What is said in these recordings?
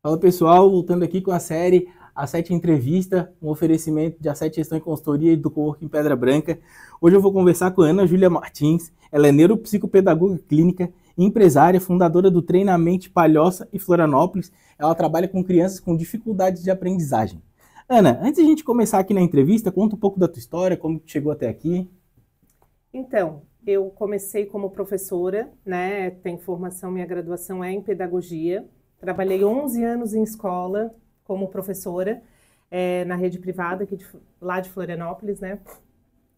Fala pessoal, voltando aqui com a série A7 Entrevista, um oferecimento de A7 Gestão e Consultoria e do Coworking Pedra Branca. Hoje eu vou conversar com a Ana Júlia Martins. Ela é neuropsicopedagoga clínica, empresária, fundadora do Treinamento Palhoça e Florianópolis. Ela trabalha com crianças com dificuldades de aprendizagem. Ana, antes de a gente começar aqui na entrevista, conta um pouco da tua história, como tu chegou até aqui. Então, eu comecei como professora, né? Tenho formação, minha graduação é em pedagogia. Trabalhei 11 anos em escola como professora, na rede privada aqui lá de Florianópolis, né?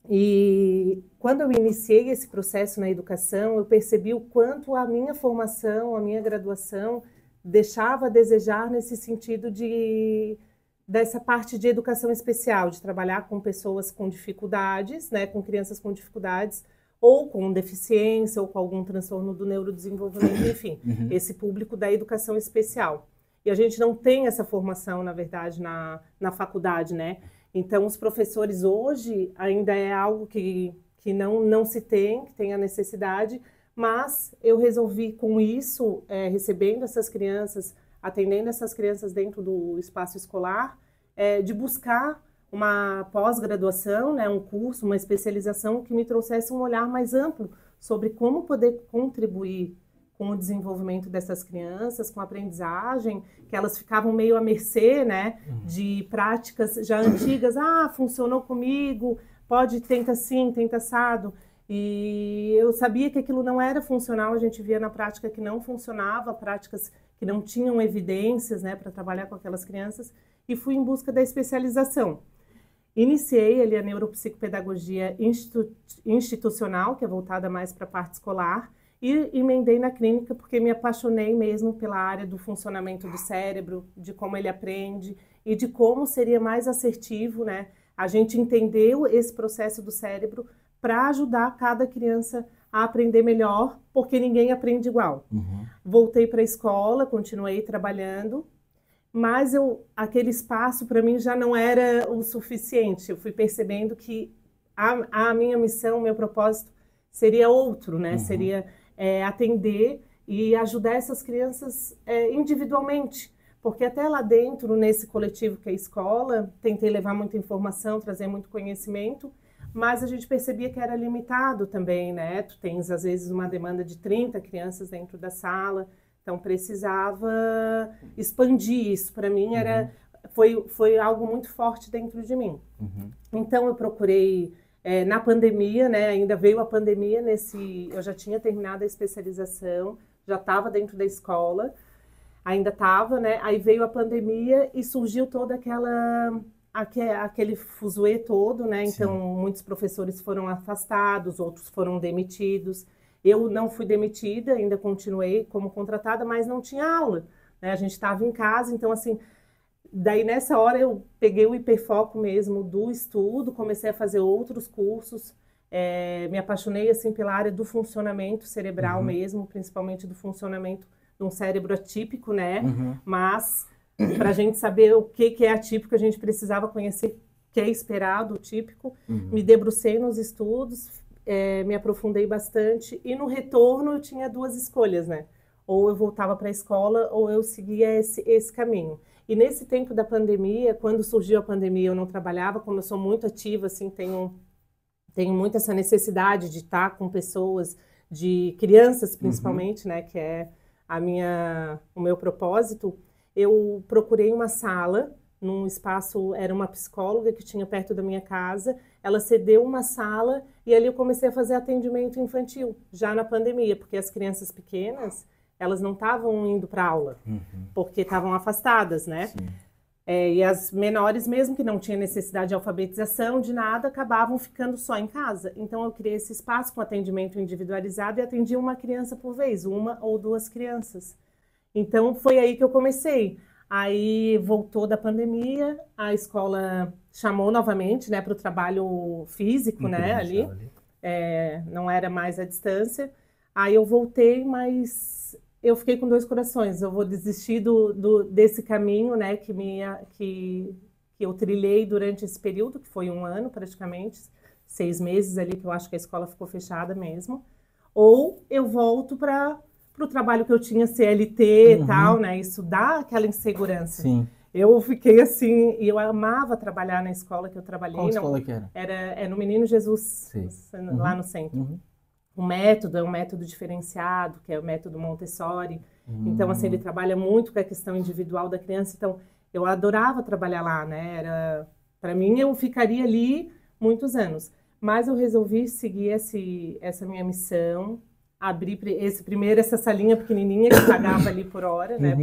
E quando eu iniciei esse processo na educação, eu percebi o quanto a minha formação, a minha graduação deixava a desejar nesse sentido dessa parte de educação especial, de trabalhar com pessoas com dificuldades, né, com crianças com dificuldades, ou com deficiência, ou com algum transtorno do neurodesenvolvimento, enfim, esse público da educação especial. E a gente não tem essa formação, na verdade, na faculdade, né? Então, os professores hoje ainda é algo que não se tem, que tem a necessidade, mas eu resolvi com isso, recebendo essas crianças, atendendo essas crianças dentro do espaço escolar, de buscar uma pós-graduação, né, um curso, uma especialização que me trouxesse um olhar mais amplo sobre como poder contribuir com o desenvolvimento dessas crianças, com a aprendizagem, que elas ficavam meio à mercê, né, de práticas já antigas. Ah, funcionou comigo, tenta assim, tenta assado. E eu sabia que aquilo não era funcional, a gente via na prática que não funcionava, práticas que não tinham evidências, né, para trabalhar com aquelas crianças, e fui em busca da especialização. Iniciei ali a neuropsicopedagogia institucional, que é voltada mais para a parte escolar, e emendei na clínica porque me apaixonei mesmo pela área do funcionamento do cérebro, de como ele aprende e de como seria mais assertivo, né, a gente entendeu esse processo do cérebro para ajudar cada criança a aprender melhor, porque ninguém aprende igual. Voltei para a escola, continuei trabalhando, mas aquele espaço para mim já não era o suficiente. Eu fui percebendo que a minha missão, o meu propósito seria outro, né? Seria atender e ajudar essas crianças individualmente. Porque até lá dentro, nesse coletivo que é a escola, tentei levar muita informação, trazer muito conhecimento, mas a gente percebia que era limitado também, né? Tu tens, às vezes, uma demanda de 30 crianças dentro da sala, então precisava expandir isso. Para mim foi algo muito forte dentro de mim. Então eu procurei na pandemia, né? Ainda veio a pandemia eu já tinha terminado a especialização, já estava dentro da escola, ainda estava, né? Aí veio a pandemia e surgiu toda aquele fuzuê todo, né? Então, muitos professores foram afastados, outros foram demitidos. Eu não fui demitida, ainda continuei como contratada, mas não tinha aula, né? A gente estava em casa, então, assim, daí nessa hora eu peguei o hiperfoco mesmo do estudo, comecei a fazer outros cursos, me apaixonei, assim, pela área do funcionamento cerebral mesmo, principalmente do funcionamento de um cérebro atípico, né? Mas para a gente saber o que é atípico, a gente precisava conhecer o que é esperado, o típico. Me debrucei nos estudos, me aprofundei bastante, e no retorno eu tinha duas escolhas, né? Ou eu voltava para a escola, ou eu seguia esse caminho. E nesse tempo da pandemia, quando surgiu a pandemia, eu não trabalhava, como eu sou muito ativa, assim, tenho muito essa necessidade de estar com pessoas, de crianças principalmente, né? Que é o meu propósito. Eu procurei uma sala, num espaço, era uma psicóloga que tinha perto da minha casa, ela cedeu uma sala e ali eu comecei a fazer atendimento infantil, já na pandemia, porque as crianças pequenas, elas não estavam indo para aula, porque estavam afastadas, né? E as menores, mesmo que não tinha necessidade de alfabetização, de nada, acabavam ficando só em casa. Então eu criei esse espaço com atendimento individualizado e atendia uma criança por vez, uma ou duas crianças. Então, foi aí que eu comecei. Aí, voltou da pandemia, a escola chamou novamente, né, para o trabalho físico, né, ali. Não era mais à distância. Aí eu voltei, mas eu fiquei com dois corações. Eu vou desistir desse caminho, né, que eu trilhei durante esse período, que foi 1 ano praticamente, 6 meses ali, que eu acho que a escola ficou fechada mesmo. Ou eu volto para para o trabalho que eu tinha CLT e tal, né? Isso dá aquela insegurança. Sim. Eu fiquei assim, e eu amava trabalhar na escola que eu trabalhei. Qual escola que era? É no Menino Jesus, lá no centro. O método é um método diferenciado, que é o método Montessori. Então, assim, ele trabalha muito com a questão individual da criança. Então, eu adorava trabalhar lá, né? Para mim, eu ficaria ali muitos anos. Mas eu resolvi seguir essa minha missão, abrir essa salinha pequenininha que pagava ali por hora, né?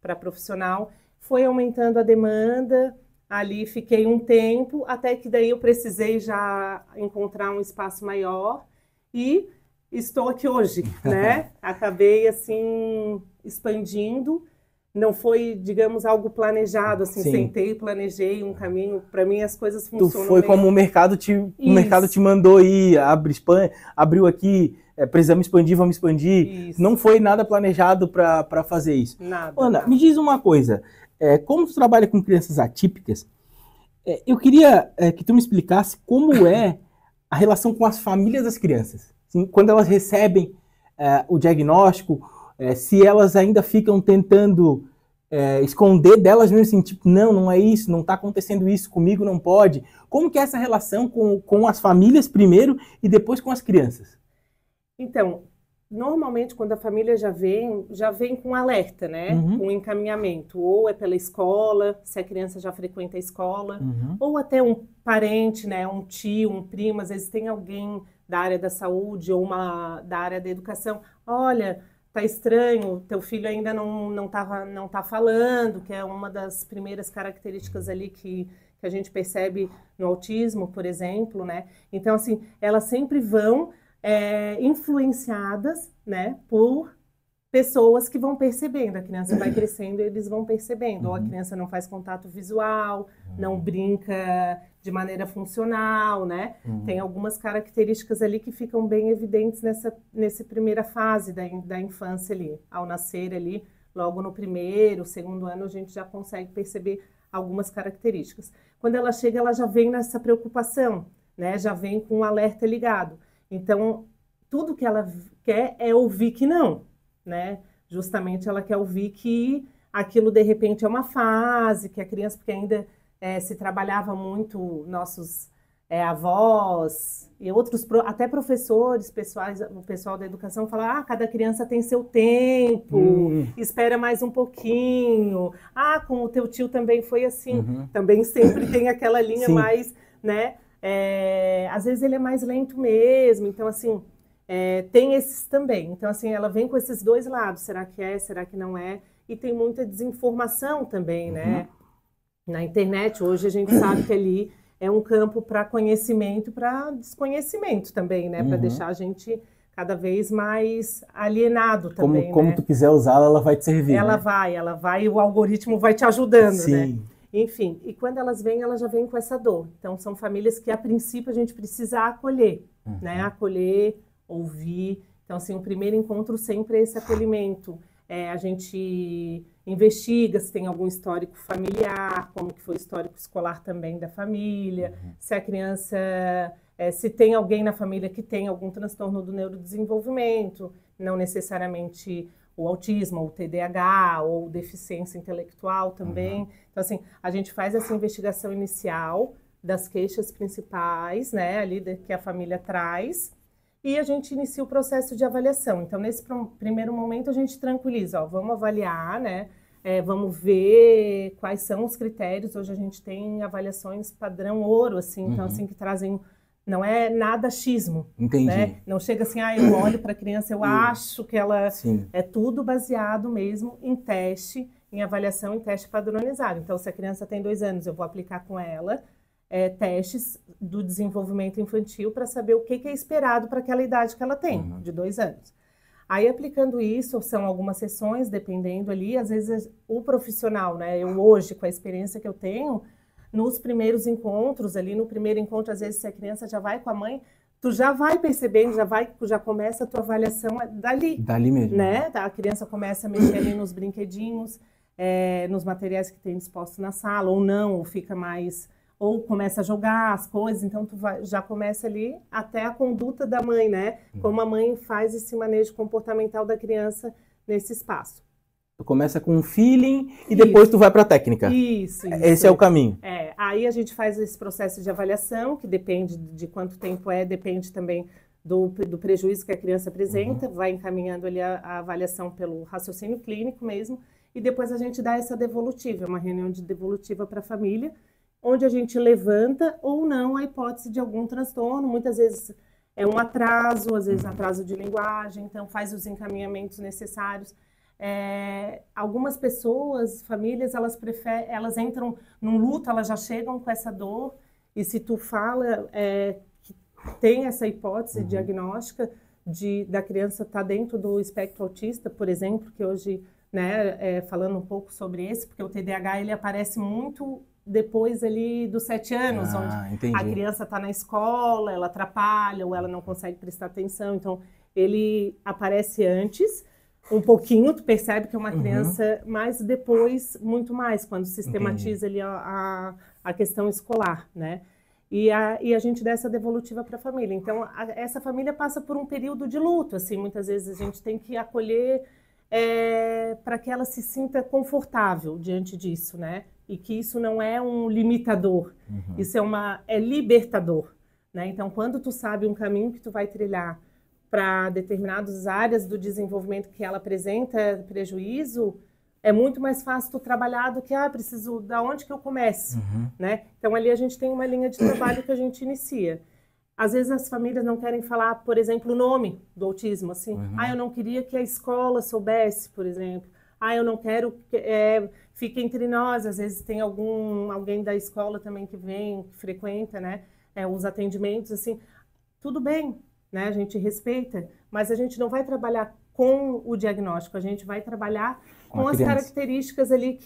Para profissional. Foi aumentando a demanda, ali fiquei um tempo, até que daí eu precisei já encontrar um espaço maior e estou aqui hoje, né? Acabei, assim, expandindo, não foi, digamos, algo planejado, assim, sentei, planejei um caminho, para mim as coisas funcionam. Tu foi como o mercado te mandou ir, abriu aqui, precisamos expandir, vamos expandir. Isso. Não foi nada planejado para fazer isso. Nada. Ana, me diz uma coisa, como tu trabalha com crianças atípicas, eu queria que tu me explicasse como é a relação com as famílias das crianças. Assim, quando elas recebem o diagnóstico, se elas ainda ficam tentando esconder delas mesmo, assim, tipo, não é isso, não está acontecendo isso, comigo não pode. Como que é essa relação com as famílias primeiro e depois com as crianças? Então, normalmente quando a família já vem com alerta, né? Com encaminhamento, ou é pela escola, se a criança já frequenta a escola, ou até um parente, né? Um tio, um primo, às vezes tem alguém da área da saúde ou da área da educação. Olha, tá estranho, teu filho ainda não tá falando, que é uma das primeiras características ali que a gente percebe no autismo, por exemplo, né? Então, assim, elas sempre vão influenciadas, né, por pessoas que vão percebendo. A criança vai crescendo e eles vão percebendo. Ou a criança não faz contato visual, não brinca de maneira funcional, né? Tem algumas características ali que ficam bem evidentes nessa primeira fase da infância ali. Ao nascer ali, logo no primeiro, segundo ano, a gente já consegue perceber algumas características. Quando ela chega, ela já vem nessa preocupação, né? Já vem com o alerta ligado. Então, tudo que ela quer é ouvir que não, né? Justamente ela quer ouvir que aquilo, de repente, é uma fase, que a criança, porque ainda se trabalhava muito nossos avós e outros, até professores, o pessoal da educação fala, cada criança tem seu tempo, espera mais um pouquinho. Com o teu tio também foi assim. Também sempre tem aquela linha mais, né? Às vezes ele é mais lento mesmo, então assim, tem esses também. Então assim, ela vem com esses dois lados, será que é, será que não é? E tem muita desinformação também, né? Na internet, hoje a gente sabe que ali é um campo para conhecimento, para desconhecimento também, né? Para deixar a gente cada vez mais alienado também, como tu quiser usá-la, ela vai te servir. Ela vai, o algoritmo vai te ajudando, Sim. né? Enfim, e quando elas já vêm com essa dor. Então, são famílias que, a princípio, a gente precisa acolher, né? Acolher, ouvir. Então, assim, o primeiro encontro sempre é esse acolhimento. A gente investiga se tem algum histórico familiar, como que foi o histórico escolar também da família, se a criança... se tem alguém na família que tem algum transtorno do neurodesenvolvimento, não necessariamente o autismo, ou o TDAH, ou deficiência intelectual também. Então, assim, a gente faz essa investigação inicial das queixas principais, né, ali que a família traz, e a gente inicia o processo de avaliação. Então, nesse primeiro momento, a gente tranquiliza, vamos avaliar, né, vamos ver quais são os critérios. Hoje a gente tem avaliações padrão ouro, assim, então, assim, que trazem... Não é nada achismo. Entendi. Né? Não chega assim, eu olho para a criança, eu acho que ela... Sim. É tudo baseado mesmo em teste, em avaliação, em teste padronizado. Então, se a criança tem 2 anos, eu vou aplicar com ela testes do desenvolvimento infantil para saber o que é esperado para aquela idade que ela tem, de 2 anos. Aí, aplicando isso, são algumas sessões, dependendo ali, às vezes o profissional, né? Eu hoje, com a experiência que eu tenho, nos primeiros encontros, ali no primeiro encontro, às vezes, se a criança já vai com a mãe, tu já vai percebendo, já começa a tua avaliação dali. Dali mesmo. Né? A criança começa a mexer ali nos brinquedinhos, nos materiais que tem dispostos na sala, ou não, ou fica mais ou começa a jogar as coisas, então já começa ali até a conduta da mãe, né? Como a mãe faz esse manejo comportamental da criança nesse espaço. Tu começa com um feeling e depois tu vai para a técnica. Isso. Esse é o caminho. Aí a gente faz esse processo de avaliação, que depende de quanto tempo depende também do prejuízo que a criança apresenta, vai encaminhando ali a avaliação pelo raciocínio clínico mesmo, e depois a gente dá essa devolutiva, uma reunião de devolutiva para a família, onde a gente levanta ou não a hipótese de algum transtorno, muitas vezes é um atraso, às vezes atraso de linguagem, então faz os encaminhamentos necessários. Algumas pessoas, famílias, elas entram num luto, elas já chegam com essa dor, e se tu fala que tem essa hipótese diagnóstica da criança estar dentro do espectro autista, por exemplo, que hoje, né, falando um pouco sobre esse, porque o TDAH ele aparece muito depois ali dos 7 anos, onde entendi. A criança está na escola, ela atrapalha ou ela não consegue prestar atenção, então ele aparece antes, um pouquinho, tu percebe que é uma criança, mas depois muito mais, quando sistematiza ali a questão escolar, né? E a gente dá essa devolutiva para a família. Então, essa família passa por um período de luto, assim, muitas vezes a gente tem que acolher para que ela se sinta confortável diante disso, né? E que isso não é um limitador, isso é libertador, né? Então, quando tu sabe um caminho que tu vai trilhar para determinadas áreas do desenvolvimento que ela apresenta prejuízo, é muito mais fácil tu trabalhar do que, preciso, da onde que eu começo, né? Então, ali a gente tem uma linha de trabalho que a gente inicia. Às vezes as famílias não querem falar, por exemplo, o nome do autismo, assim, eu não queria que a escola soubesse, por exemplo, eu não quero que fique entre nós, às vezes tem alguém da escola também que vem, que frequenta, né, os atendimentos, assim, tudo bem, né, a gente respeita, mas a gente não vai trabalhar com o diagnóstico, a gente vai trabalhar com as características ali,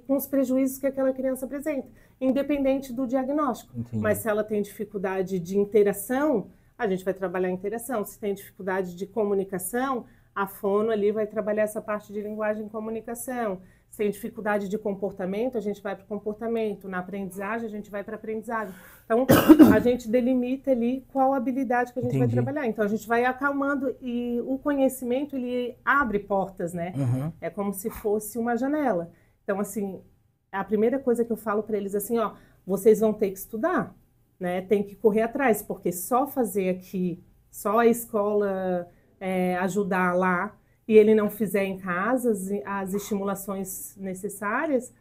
com os prejuízos que aquela criança apresenta, independente do diagnóstico. Entendi. Mas se ela tem dificuldade de interação, a gente vai trabalhar a interação. Se tem dificuldade de comunicação, a fono ali vai trabalhar essa parte de linguagem e comunicação. Se tem dificuldade de comportamento, a gente vai para o comportamento. Na aprendizagem, a gente vai para a aprendizagem. Então, a gente delimita ali qual habilidade que a gente vai trabalhar. Então, a gente vai acalmando e o conhecimento, ele abre portas, né? É como se fosse uma janela. Então, assim, a primeira coisa que eu falo para eles, assim, vocês vão ter que estudar, né? Tem que correr atrás, porque só fazer aqui, só a escola ajudar lá, e ele não fizer em casa as estimulações necessárias,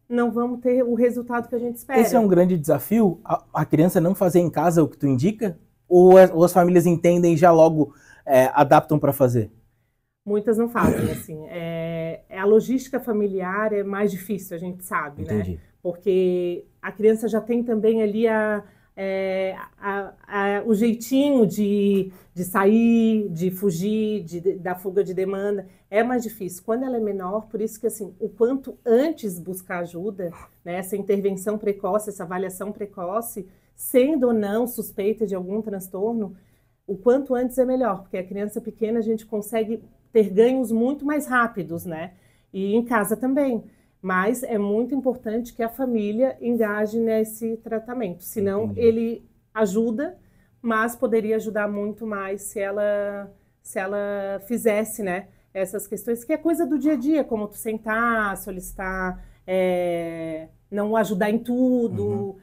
não vamos ter o resultado que a gente espera. Esse é um grande desafio, a criança não fazer em casa o que tu indica? Ou as famílias entendem e já logo adaptam para fazer? Muitas não fazem, assim. A logística familiar é mais difícil, a gente sabe, Entendi. né? Porque a criança já tem também ali o jeitinho de sair, de fugir, da fuga de demanda, é mais difícil. Quando ela é menor, por isso que assim, o quanto antes buscar ajuda, né, essa intervenção precoce, essa avaliação precoce, sendo ou não suspeita de algum transtorno, o quanto antes é melhor, porque a criança pequena a gente consegue ter ganhos muito mais rápidos, né? E em casa também. Mas é muito importante que a família engaje nesse tratamento, senão ele ajuda, mas poderia ajudar muito mais se ela fizesse, né, essas questões, que é coisa do dia a dia, como tu sentar, solicitar, não ajudar em tudo,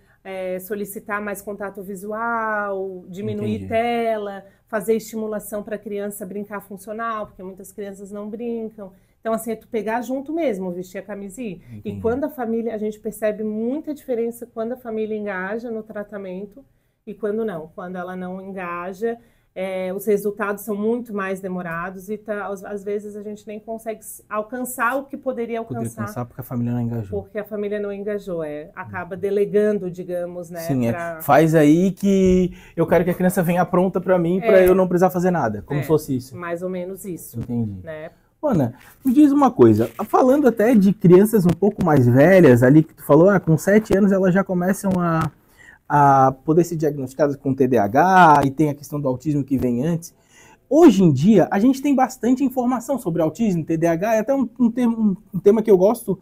solicitar mais contato visual, diminuir tela, fazer estimulação para a criança brincar funcional, porque muitas crianças não brincam. Então, assim, é tu pegar junto mesmo, vestir a camisinha. E quando a família, a gente percebe muita diferença quando a família engaja no tratamento e quando não. Quando ela não engaja, os resultados são muito mais demorados e às vezes a gente nem consegue alcançar o que poderia alcançar. Porque a família não engajou. Porque a família não engajou, acaba delegando, digamos, né? Sim, faz aí que eu quero que a criança venha pronta para mim, para eu não precisar fazer nada, como se fosse isso. Mais ou menos isso. Entendi. Né? Ana, me diz uma coisa, falando até de crianças um pouco mais velhas, ali que tu falou, com 7 anos elas já começam a poder ser diagnosticadas com TDAH, e tem a questão do autismo que vem antes. Hoje em dia, a gente tem bastante informação sobre autismo, TDAH, é até um tema que eu gosto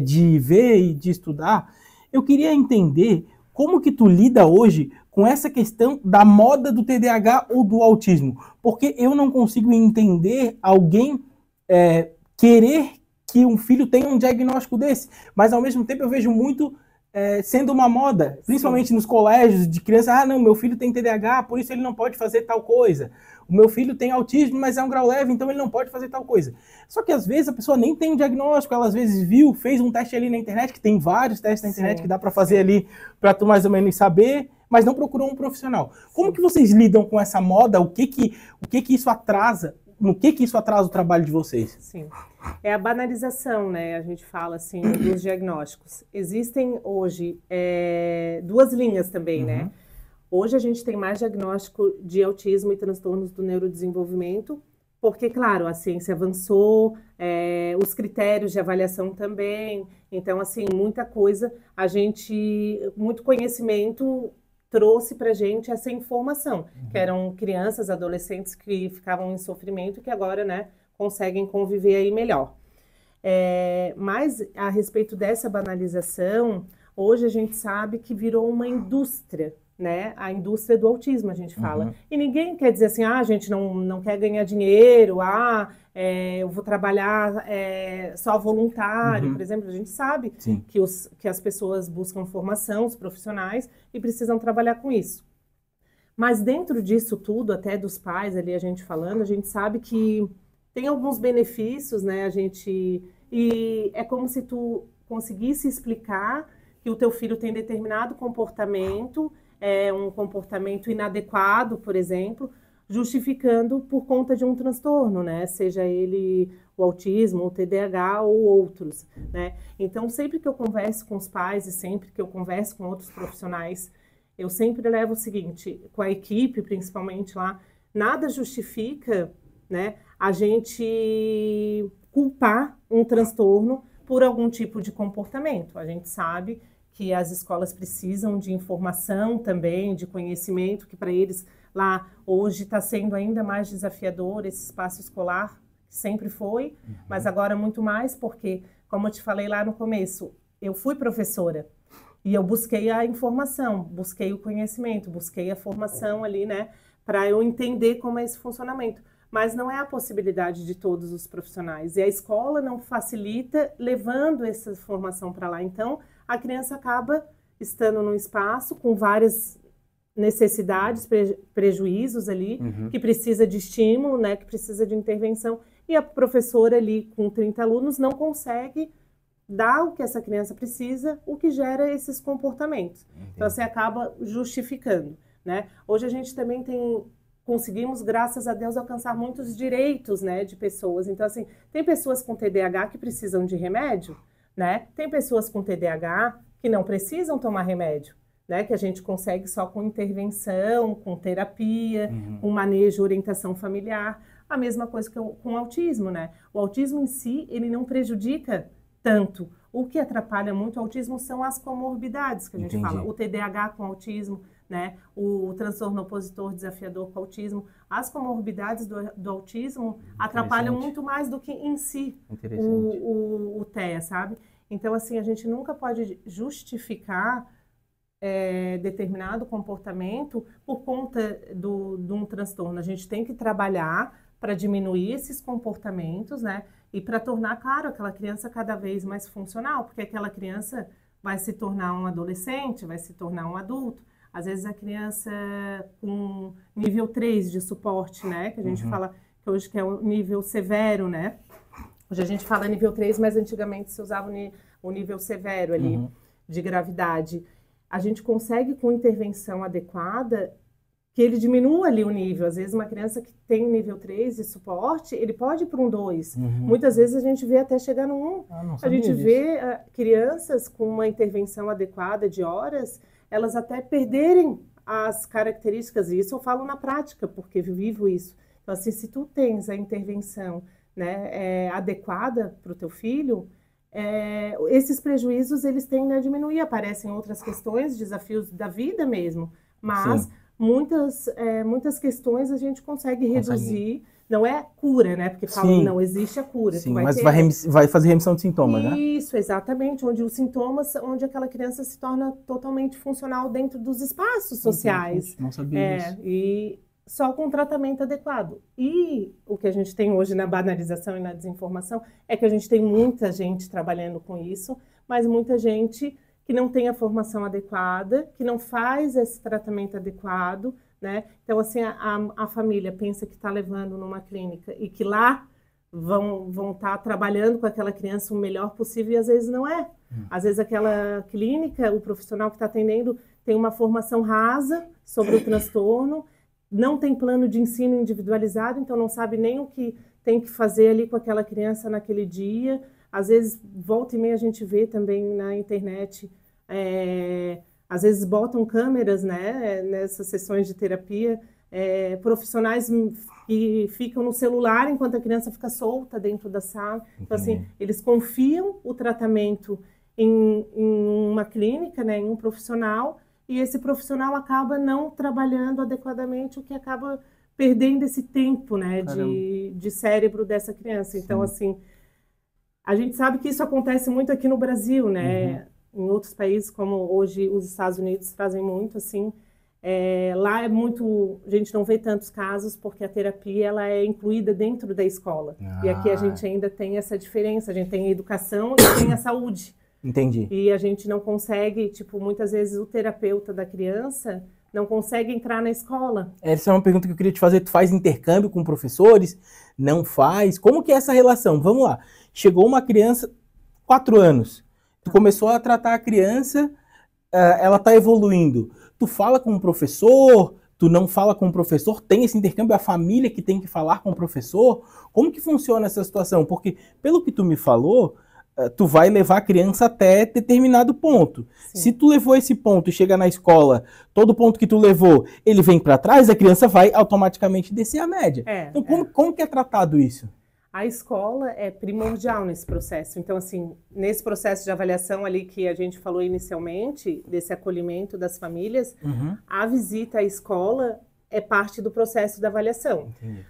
de ver e de estudar. Eu queria entender Como que tu lida hoje com essa questão da moda do TDAH ou do autismo? Porque eu não consigo entender alguém querer que um filho tenha um diagnóstico desse, mas ao mesmo tempo eu vejo muito sendo uma moda, principalmente nos colégios de crianças. Não, meu filho tem TDAH, por isso ele não pode fazer tal coisa. O meu filho tem autismo, mas é um grau leve, então ele não pode fazer tal coisa. Só que às vezes a pessoa nem tem um diagnóstico, ela às vezes fez um teste ali na internet, que tem vários testes na internet que dá para fazer ali, para tu mais ou menos saber, mas não procurou um profissional. Como que vocês lidam com essa moda? O que que isso atrasa? No que isso atrasa o trabalho de vocês? Sim, é a banalização, né? A gente fala assim dos diagnósticos. Existem hoje duas linhas também, né? Hoje a gente tem mais diagnóstico de autismo e transtornos do neurodesenvolvimento, porque, claro, a ciência avançou, os critérios de avaliação também. Então, assim, muita coisa, muito conhecimento trouxe para a gente essa informação, que eram crianças, adolescentes que ficavam em sofrimento, que agora, né, conseguem conviver aí melhor. Mas, a respeito dessa banalização, hoje a gente sabe que virou uma indústria, né? A indústria do autismo, a gente fala. E ninguém quer dizer assim, a gente não quer ganhar dinheiro, eu vou trabalhar só voluntário, por exemplo. A gente sabe que as pessoas buscam formação, os profissionais, e precisam trabalhar com isso. Mas dentro disso tudo, até dos pais ali, a gente falando, a gente sabe que tem alguns benefícios, né? E é como se tu conseguisse explicar que o teu filho tem determinado comportamento, um comportamento inadequado, por exemplo, justificando por conta de um transtorno, né? Seja ele o autismo, o TDAH ou outros, né? Então, sempre que eu converso com os pais e sempre que eu converso com outros profissionais, eu sempre levo o seguinte, com a equipe, principalmente lá, nada justifica, né, a gente culpar um transtorno por algum tipo de comportamento. A gente sabe que as escolas precisam de informação também, de conhecimento, que para eles lá hoje está sendo ainda mais desafiador esse espaço escolar, que sempre foi, mas agora muito mais, porque, como eu te falei lá no começo, eu fui professora e eu busquei a informação, busquei o conhecimento, busquei a formação ali, né, para eu entender como é esse funcionamento. Mas não é a possibilidade de todos os profissionais. E a escola não facilita levando essa formação para lá. Então, a criança acaba estando num espaço com várias necessidades, prejuízos ali, que precisa de estímulo, né, que precisa de intervenção. E a professora ali, com 30 alunos, não consegue dar o que essa criança precisa, o que gera esses comportamentos. Então, você acaba justificando, né? Hoje a gente também conseguimos, graças a Deus, alcançar muitos direitos, né, de pessoas. Então, assim, tem pessoas com TDAH que precisam de remédio, né? Tem pessoas com TDAH que não precisam tomar remédio, né? Que a gente consegue só com intervenção, com terapia, com manejo, orientação familiar. A mesma coisa que com o autismo, né? O autismo em si, ele não prejudica tanto. O que atrapalha muito o autismo são as comorbidades que a gente fala. O TDAH com autismo, né? O transtorno opositor desafiador com autismo. As comorbidades do autismo atrapalham muito mais do que em si o TEA, sabe? Então, assim, a gente nunca pode justificar determinado comportamento por conta de um transtorno. A gente tem que trabalhar para diminuir esses comportamentos, né? E para tornar, claro, aquela criança cada vez mais funcional, porque aquela criança vai se tornar um adolescente, vai se tornar um adulto. Às vezes a criança com nível 3 de suporte, né? Que a gente fala que hoje que é o nível severo, né? Hoje a gente fala nível 3, mas antigamente se usava o nível severo ali de gravidade. A gente consegue, com intervenção adequada, que ele diminua ali o nível. Às vezes uma criança que tem nível 3 de suporte, ele pode ir para um 2. Muitas vezes a gente vê até chegar no 1. A gente vê crianças com uma intervenção adequada de horas, elas até perderem as características, e isso eu falo na prática, porque eu vivo isso. Então, assim, se tu tens a intervenção, né, adequada para o teu filho, esses prejuízos, eles tendem a diminuir, aparecem outras questões, desafios da vida mesmo, mas muitas questões a gente consegue reduzir, Não é cura, né? Porque falam, Sim. não existe a cura. Sim, mas vai fazer remissão de sintomas, né? Isso, exatamente. Onde os sintomas, onde aquela criança se torna totalmente funcional dentro dos espaços sociais. Não sabia disso. E só com tratamento adequado. E o que a gente tem hoje na banalização e na desinformação é que a gente tem muita gente trabalhando com isso, mas muita gente que não tem a formação adequada, que não faz esse tratamento adequado, né? Então, assim, a família pensa que está levando numa clínica e que lá vão estar trabalhando com aquela criança o melhor possível e às vezes não é. Às vezes aquela clínica, o profissional que está atendendo tem uma formação rasa sobre o transtorno, não tem plano de ensino individualizado, então não sabe nem o que tem que fazer ali com aquela criança naquele dia. Às vezes, volta e meia a gente vê também na internet, às vezes botam câmeras, né, nessas sessões de terapia, profissionais que ficam no celular enquanto a criança fica solta dentro da sala. Então, assim, eles confiam o tratamento em uma clínica, né, em um profissional, e esse profissional acaba não trabalhando adequadamente, o que acaba perdendo esse tempo, né, de cérebro dessa criança. Então, assim, a gente sabe que isso acontece muito aqui no Brasil, né? Em outros países, como hoje os Estados Unidos trazem muito, assim, lá é muito, a gente não vê tantos casos porque a terapia ela é incluída dentro da escola. E aqui a gente ainda tem essa diferença, a gente tem a educação e tem a saúde. Entendi. E a gente não consegue, tipo, muitas vezes o terapeuta da criança não consegue entrar na escola. Essa é uma pergunta que eu queria te fazer. Tu faz intercâmbio com professores? Não faz? Como que é essa relação? Vamos lá. Chegou uma criança, 4 anos. Tu começou a tratar a criança, ela está evoluindo. Tu fala com o professor? Tu não fala com o professor? Tem esse intercâmbio? A família que tem que falar com o professor? Como que funciona essa situação? Porque, pelo que tu me falou, tu vai levar a criança até determinado ponto. Sim. Se tu levou esse ponto e chega na escola, todo ponto que tu levou, ele vem para trás, a criança vai automaticamente descer a média. Então, como que é tratado isso? A escola é primordial nesse processo. Então, assim, nesse processo de avaliação ali que a gente falou inicialmente, desse acolhimento das famílias, a visita à escola é parte do processo da avaliação. Entendi.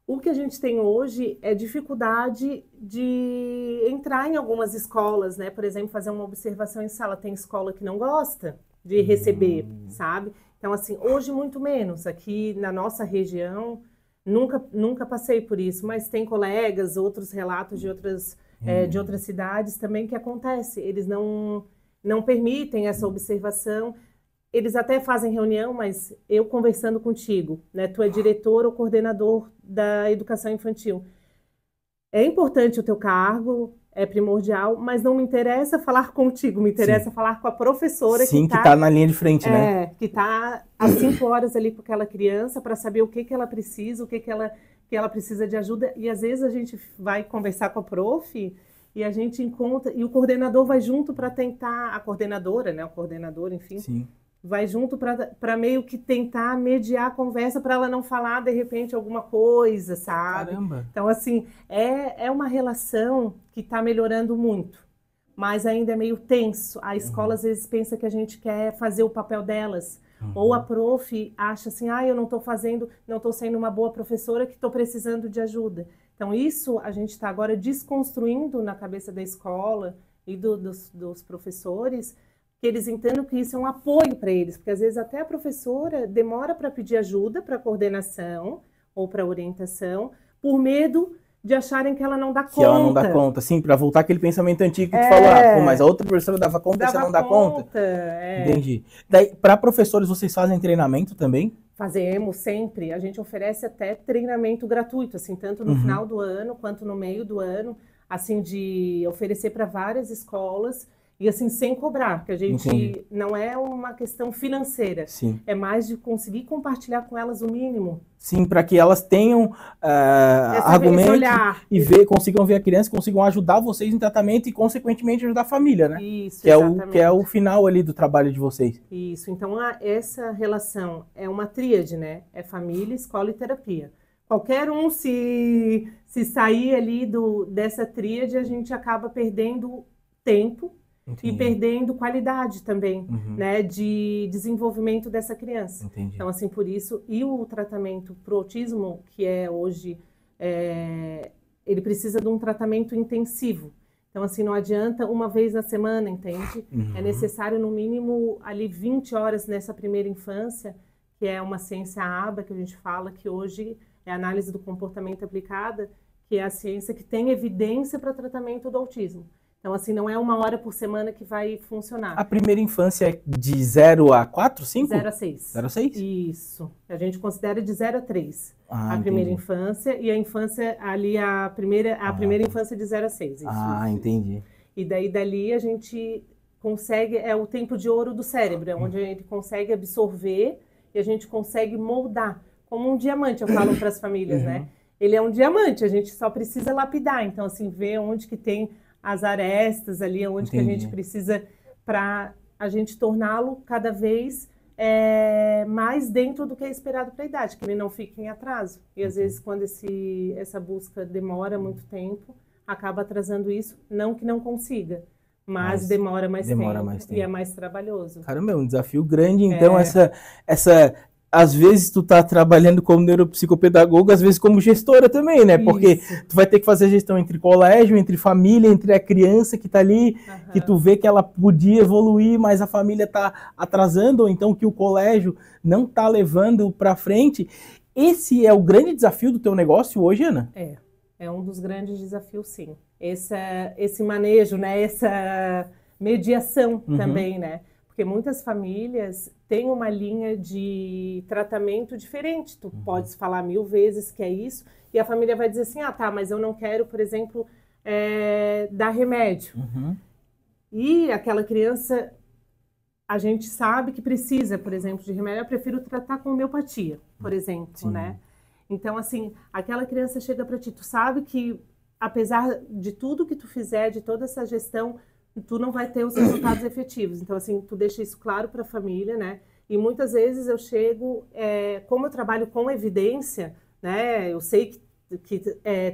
O que a gente tem hoje é dificuldade de entrar em algumas escolas, né? Por exemplo, fazer uma observação em sala. Tem escola que não gosta de receber, sabe? Então, assim, hoje muito menos. Aqui na nossa região, nunca passei por isso, mas tem colegas, outros relatos de outras cidades também que acontece. Eles não permitem essa observação. Eles até fazem reunião, mas eu conversando contigo, né? Tu é diretor ou coordenador da educação infantil. É importante o teu cargo, é primordial, mas não me interessa falar contigo, me interessa falar com a professora que tá na linha de frente, né? Que tá às 5 horas ali com aquela criança para saber o que ela precisa, que ela precisa de ajuda. E às vezes a gente vai conversar com a prof e a gente encontra, e o coordenador vai junto para tentar, a coordenadora, né? O coordenador, enfim. Sim. Vai junto para meio que tentar mediar a conversa para ela não falar, de repente, alguma coisa, sabe? Caramba! Então, assim, é uma relação que está melhorando muito, mas ainda é meio tenso. A escola, às vezes, pensa que a gente quer fazer o papel delas. Ou a prof acha assim, eu não estou sendo uma boa professora, que estou precisando de ajuda. Então, isso a gente está agora desconstruindo na cabeça da escola e dos professores, que eles entendam que isso é um apoio para eles, porque às vezes até a professora demora para pedir ajuda para coordenação ou para orientação, por medo de acharem que ela não dá conta. Que ela não dá conta, sim, para voltar aquele pensamento antigo que tu falou, mas a outra professora dava conta e você não dá conta. Entendi. Daí, para professores, vocês fazem treinamento também? Fazemos sempre. A gente oferece até treinamento gratuito, assim, tanto no final do ano quanto no meio do ano, assim, de oferecer para várias escolas. E assim, sem cobrar, porque a gente não é uma questão financeira. Sim. É mais de conseguir compartilhar com elas o mínimo. Sim, para que elas tenham argumentos e consigam ver a criança, consigam ajudar vocês em tratamento e, consequentemente, ajudar a família, né? Isso, exatamente. Que é o final ali do trabalho de vocês. Isso, então essa relação é uma tríade, né? É família, escola e terapia. Qualquer um, se sair ali dessa tríade, a gente acaba perdendo tempo. Entendi. E perdendo qualidade também, né, de desenvolvimento dessa criança. Entendi. Então, assim, por isso, e o tratamento pro autismo, que é hoje ele precisa de um tratamento intensivo. Então, assim, não adianta uma vez na semana, entende? É necessário, no mínimo, ali 20 horas nessa primeira infância, que é uma ciência ABA, que a gente fala que hoje é a análise do comportamento aplicada, que é a ciência que tem evidência para tratamento do autismo. Então, assim, não é uma hora por semana que vai funcionar. A primeira infância é de 0 a 4, 5? 0 a 6. 0 a 6? Isso. A gente considera de 0 a 3 a primeira entendi. infância, e a infância ali, a primeira infância de 0 a 6. Isso, entendi. E daí dali a gente consegue, é o tempo de ouro do cérebro, é onde ele consegue absorver e a gente consegue moldar. Como um diamante, eu falo para as famílias, né? Ele é um diamante, a gente só precisa lapidar. Então, assim, ver onde que tem as arestas ali, onde que a gente precisa para a gente torná-lo cada vez mais dentro do que é esperado para a idade, que ele não fique em atraso. E às vezes quando essa busca demora muito tempo, acaba atrasando isso, não que não consiga, mas demora mais tempo e é mais trabalhoso. Caramba, é um desafio grande, então às vezes tu tá trabalhando como neuropsicopedagoga, às vezes como gestora também, né? Porque tu vai ter que fazer gestão entre colégio, entre família, entre a criança que tá ali, que tu vê que ela podia evoluir, mas a família tá atrasando, ou então que o colégio não tá levando para frente. Esse é o grande desafio do teu negócio hoje, Ana? É um dos grandes desafios, sim. Esse manejo, né? Essa mediação também, né? Porque muitas famílias têm uma linha de tratamento diferente. Tu podes falar 1000 vezes que é isso, e a família vai dizer assim, tá, mas eu não quero, por exemplo, dar remédio. E aquela criança, a gente sabe que precisa, por exemplo, de remédio. Eu prefiro tratar com homeopatia, por exemplo, né? Então, assim, aquela criança chega para ti, tu sabe que, apesar de tudo que tu fizer, de toda essa gestão, tu não vai ter os resultados efetivos. Então, assim, tu deixa isso claro para a família, né? E muitas vezes eu chego, como eu trabalho com evidência, né? Eu sei que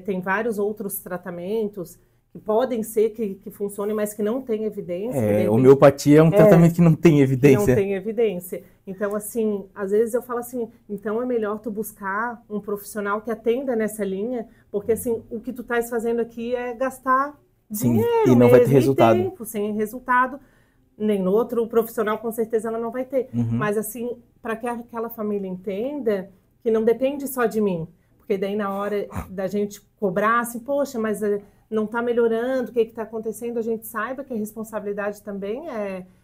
tem vários outros tratamentos que podem ser que funcionem, mas que não tem evidência. Homeopatia é um tratamento que não tem evidência. Não tem evidência. Então, assim, às vezes eu falo assim, então é melhor tu buscar um profissional que atenda nessa linha, porque, assim, o que tu estás fazendo aqui é gastar dinheiro e não vai ter mesmo, resultado. E tempo, sem resultado, nem no outro profissional, com certeza ela não vai ter. Mas, assim, para que aquela família entenda que não depende só de mim, porque daí na hora da gente cobrar, assim, poxa, mas não está melhorando, o que está acontecendo, a gente saiba que a responsabilidade também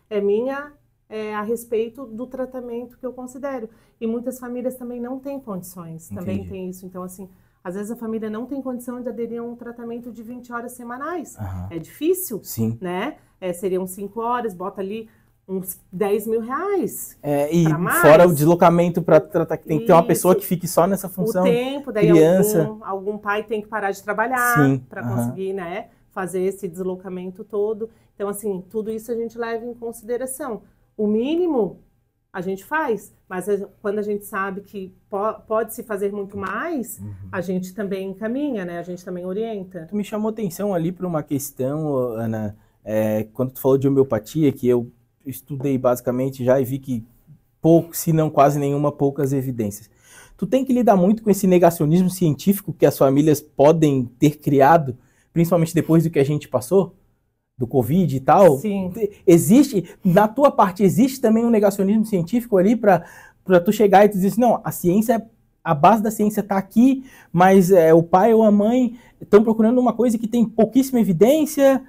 é minha a respeito do tratamento que eu considero. E muitas famílias também não têm condições, também tem isso. Então, assim, às vezes a família não tem condição de aderir a um tratamento de 20 horas semanais. É difícil, né? Seriam 5 horas, bota ali uns 10 mil reais. E fora o deslocamento para tratar, que tem que ter uma pessoa que fique só nessa função. O tempo, daí criança. Algum pai tem que parar de trabalhar para conseguir, né, fazer esse deslocamento todo. Então, assim, tudo isso a gente leva em consideração. O mínimo a gente faz, mas quando a gente sabe que pode se fazer muito mais, a gente também encaminha, né? A gente também orienta. Tu me chamou atenção ali para uma questão, Ana, quando tu falou de homeopatia, que eu estudei basicamente já e vi que se não quase nenhuma, poucas evidências. Tu tem que lidar muito com esse negacionismo científico que as famílias podem ter criado, principalmente depois do que a gente passou? Do Covid e tal. Sim. Existe, na tua parte, existe também um negacionismo científico ali para tu chegar e tu dizer assim, não, a base da ciência está aqui, mas o pai ou a mãe estão procurando uma coisa que tem pouquíssima evidência,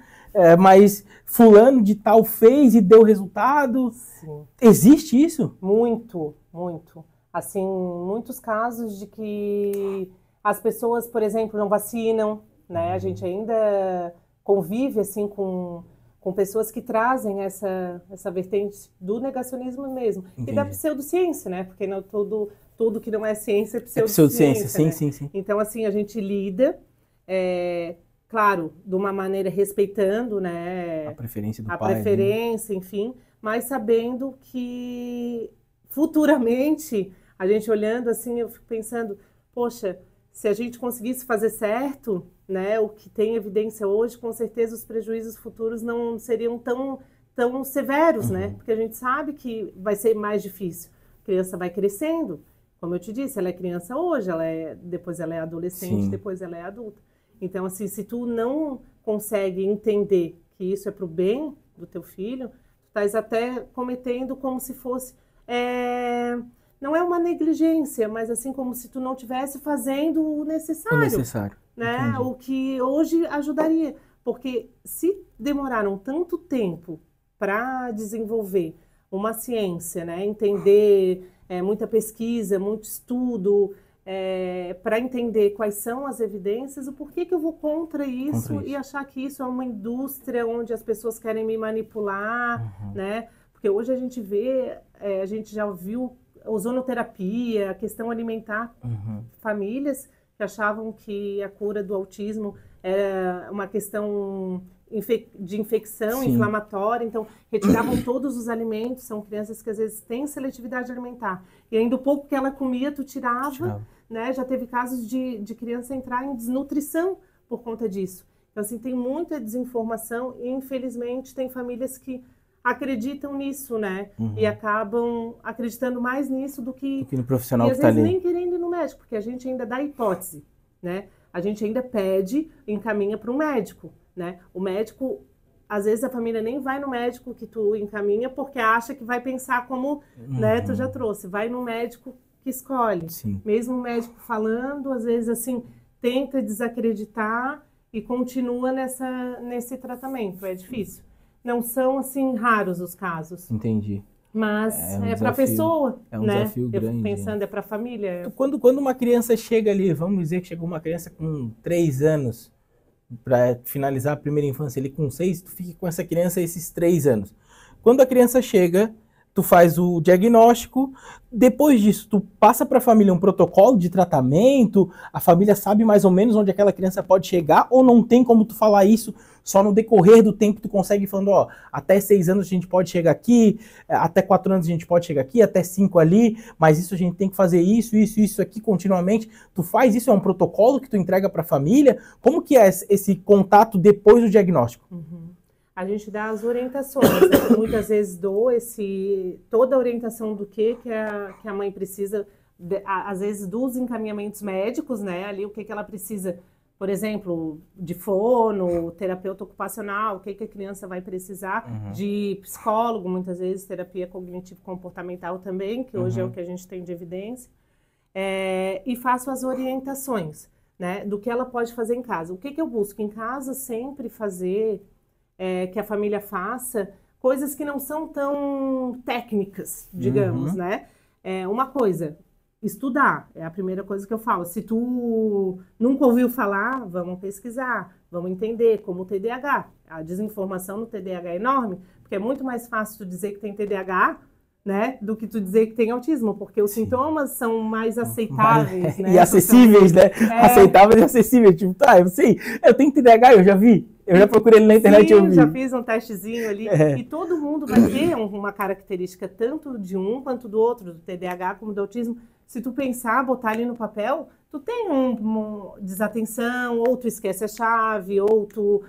mas fulano de tal fez e deu resultado. Sim. Existe isso? Muito, muito. Assim, muitos casos de que as pessoas, por exemplo, não vacinam, né? A gente ainda convive assim com pessoas que trazem essa vertente do negacionismo mesmo. Entendi. E da pseudociência, né? Porque não tudo que não é ciência é pseudociência. Sim, né? sim. Então, assim, a gente lida, claro, de uma maneira respeitando, né? A preferência do pai. A preferência, né? Enfim, mas sabendo que futuramente, a gente olhando assim, eu fico pensando, poxa, se a gente conseguisse fazer certo, né, o que tem evidência hoje, com certeza os prejuízos futuros não seriam tão severos, né? Porque a gente sabe que vai ser mais difícil. A criança vai crescendo, Como eu te disse, ela é criança hoje, depois ela é adolescente, Sim. depois ela é adulta. Então, assim, se tu não consegue entender que isso é para o bem do teu filho, tu estás até cometendo como se fosse... não é uma negligência, mas assim como se tu não estivesse fazendo o necessário. Né? Entendi. O que hoje ajudaria. Porque se demoraram tanto tempo para desenvolver uma ciência, né? Entender muita pesquisa, muito estudo, para entender quais são as evidências, o porquê que eu vou contra isso e achar que isso é uma indústria onde as pessoas querem me manipular, né? Porque hoje a gente vê, a gente já ouviu ozonoterapia, a questão alimentar, famílias que achavam que a cura do autismo era uma questão de infecção inflamatória, então retiravam todos os alimentos, são crianças que às vezes têm seletividade alimentar, e ainda o pouco que ela comia, tu tirava. Né? Já teve casos de criança entrar em desnutrição por conta disso. Então, assim, tem muita desinformação e, infelizmente, tem famílias que acreditam nisso, né? E acabam acreditando mais nisso do que no profissional e, às que está vezes, ali. nem querendo ir no médico, porque a gente ainda dá hipótese, né? A gente ainda pede, encaminha para um médico, né? O médico, às vezes a família nem vai no médico que tu encaminha porque acha que vai pensar como, né, tu já trouxe. Vai no médico que escolhe. Mesmo o médico falando, às vezes, assim, tenta desacreditar e continua nesse tratamento. É difícil. Não são, assim, raros os casos. Entendi. Mas para a pessoa, é um né? desafio grande. Pensando, para a família. Quando uma criança chega ali, vamos dizer que chegou uma criança com 3 anos, para finalizar a primeira infância ali com 6, tu fica com essa criança esses 3 anos. Quando a criança chega, tu faz o diagnóstico, depois disso tu passa para a família um protocolo de tratamento, a família sabe mais ou menos onde aquela criança pode chegar, ou não tem como tu falar isso, só no decorrer do tempo tu consegue ir falando, ó, até 6 anos a gente pode chegar aqui, até 4 anos a gente pode chegar aqui, até 5 ali, mas isso a gente tem que fazer isso aqui continuamente. Tu faz isso, é um protocolo que tu entrega para a família? Como que é esse contato depois do diagnóstico? A gente dá as orientações, né? Muitas vezes dou toda a orientação do que a mãe precisa, às vezes dos encaminhamentos médicos, né? Ali o que ela precisa, por exemplo, de fono, terapeuta ocupacional, o que a criança vai precisar, de psicólogo, muitas vezes terapia cognitivo-comportamental também, que hoje é o que a gente tem de evidência, e faço as orientações, né? Do que ela pode fazer em casa. O que eu busco em casa sempre fazer... que a família faça coisas que não são tão técnicas, digamos, né? Uma coisa, estudar, é a primeira coisa que eu falo. Se tu nunca ouviu falar, vamos pesquisar, vamos entender como o TDAH. A desinformação no TDAH é enorme, porque é muito mais fácil tu dizer que tem TDAH, né, do que tu dizer que tem autismo, porque os sintomas são mais aceitáveis, né? E acessíveis, né? Aceitáveis e acessíveis. Tipo, tá, eu sei, eu tenho TDAH, eu já vi. Eu já procurei ele na internet e eu vi. Já fiz um testezinho ali. E todo mundo vai ter uma característica tanto de um quanto do outro, do TDAH como do autismo. Se tu pensar, botar ali no papel, tu tem uma desatenção, ou tu esquece a chave, ou tu